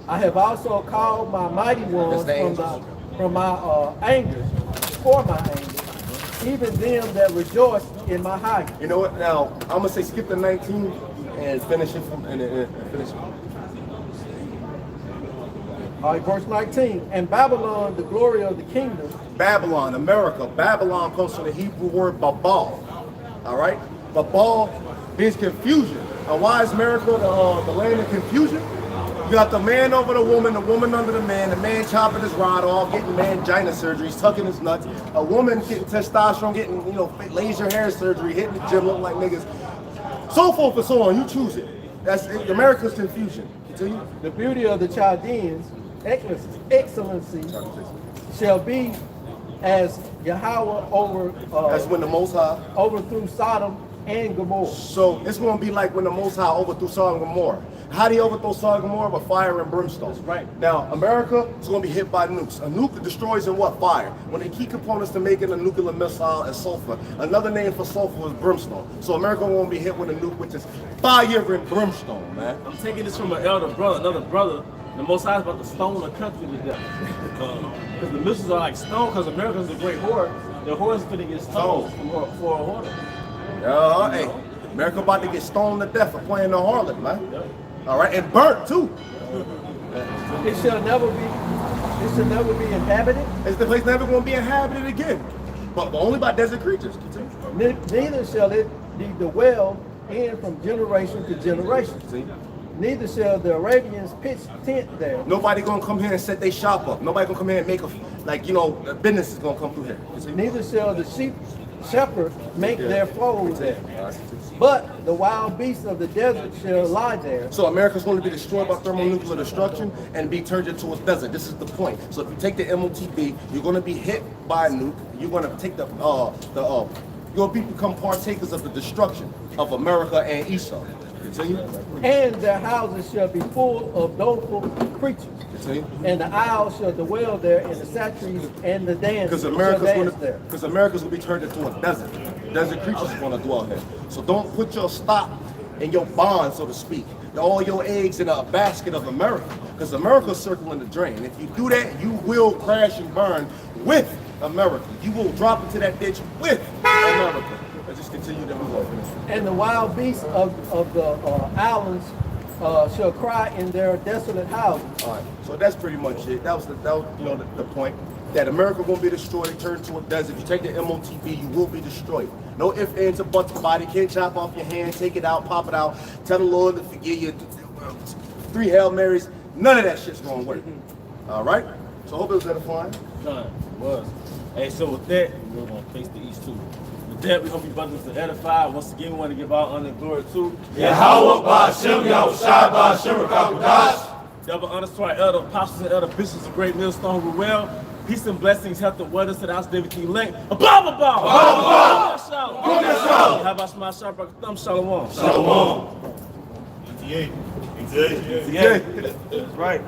I have also called my mighty ones That's the from my anger, for my anger, even them that rejoice in my high. You know what? Now, I'm going to say skip to 19 and finish it from, and finish it. All right, verse 19. And Babylon, the glory of the kingdom, Babylon, America. Babylon comes from the Hebrew word babal. All right? Babal means confusion. And why is America the land of confusion? You got the man over the woman under the man chopping his rod off, getting mangina surgeries, tucking his nuts, a woman getting testosterone, getting laser hair surgery, hitting the gym, looking like niggas, so forth and so on. You choose it. That's America's confusion. Continue. the beauty of the Chaldeans, excellency shall be as Yahweh That's when the Most High. overthrew Sodom and Gomorrah. So it's going to be like when the Most High overthrew Sodom and Gomorrah. How do you overthrow Sodom and Gomorrah? With fire and brimstone. That's right. Now, America is going to be hit by nukes. A nuke destroys in what? Fire. One of the key components to making a nuclear missile is sulfur. Another name for sulfur is brimstone. So America won't be hit with a nuke, which is fire and brimstone, man. I'm taking this from an elder brother, another brother. The Most High is about to stone the country to death. Because the missiles are like stone, because America's a great whore. The whore is going to get stoned for a whore. Hey, America about to get stoned to death for playing the harlot, man. All right, and burnt too. It shall never be inhabited, It's the place never going to be inhabited again, but only by desert creatures. neither shall it be dwelled in from generation to generation. See? Neither shall the Arabians pitch tent there. Nobody gonna come here and set their shop up. Nobody gonna come here and make a business is gonna come through here. You see? Neither shall the shepherd make their foes there. But the wild beasts of the desert shall lie there. So America's going to be destroyed by thermonuclear destruction and be turned into a desert. This is the point. So if you take the MOTB, you're going to be hit by a nuke. You're going to take your people become partakers of the destruction of America and Esau. Continue. And their houses shall be full of doleful creatures. Continue. And the owls shall dwell there, and the satyrs and the Because shall America's dance going to be turned into a desert. Desert creatures are going to dwell here. So don't put your stock in your bond, so to speak. All your eggs in a basket of America, because America's circling the drain. If you do that, you will crash and burn with America. You will drop into that ditch with America. Let's just continue to move on. And the wild beasts of the islands shall cry in their desolate houses. All right, so that's pretty much it. That was the point. That America gonna be destroyed and turned to a desert. If you take the MOTB, you will be destroyed. No ifs, ands, or buts about it. Can't chop off your hand, take it out, pop it out, tell the Lord to forgive you. 3 Hail Marys, none of that shit's gonna work. All right? So I hope it was edifying. Done. Was. Hey, so with that, we're gonna face the East too. With that, we hope you brothers are edified. Once again, we want to give our honor and glory to Yahweh Ba'Shem Yahushai Ba'Shem Rakakudash. double honors to our elder apostles and elder bishops of Great Millstone who well. Peace and blessings, health and wellness to the house of David King Lake. Blah, blah, blah. How about Shema Shabbat Thumb Shalom? Shalom. ETA. That's right.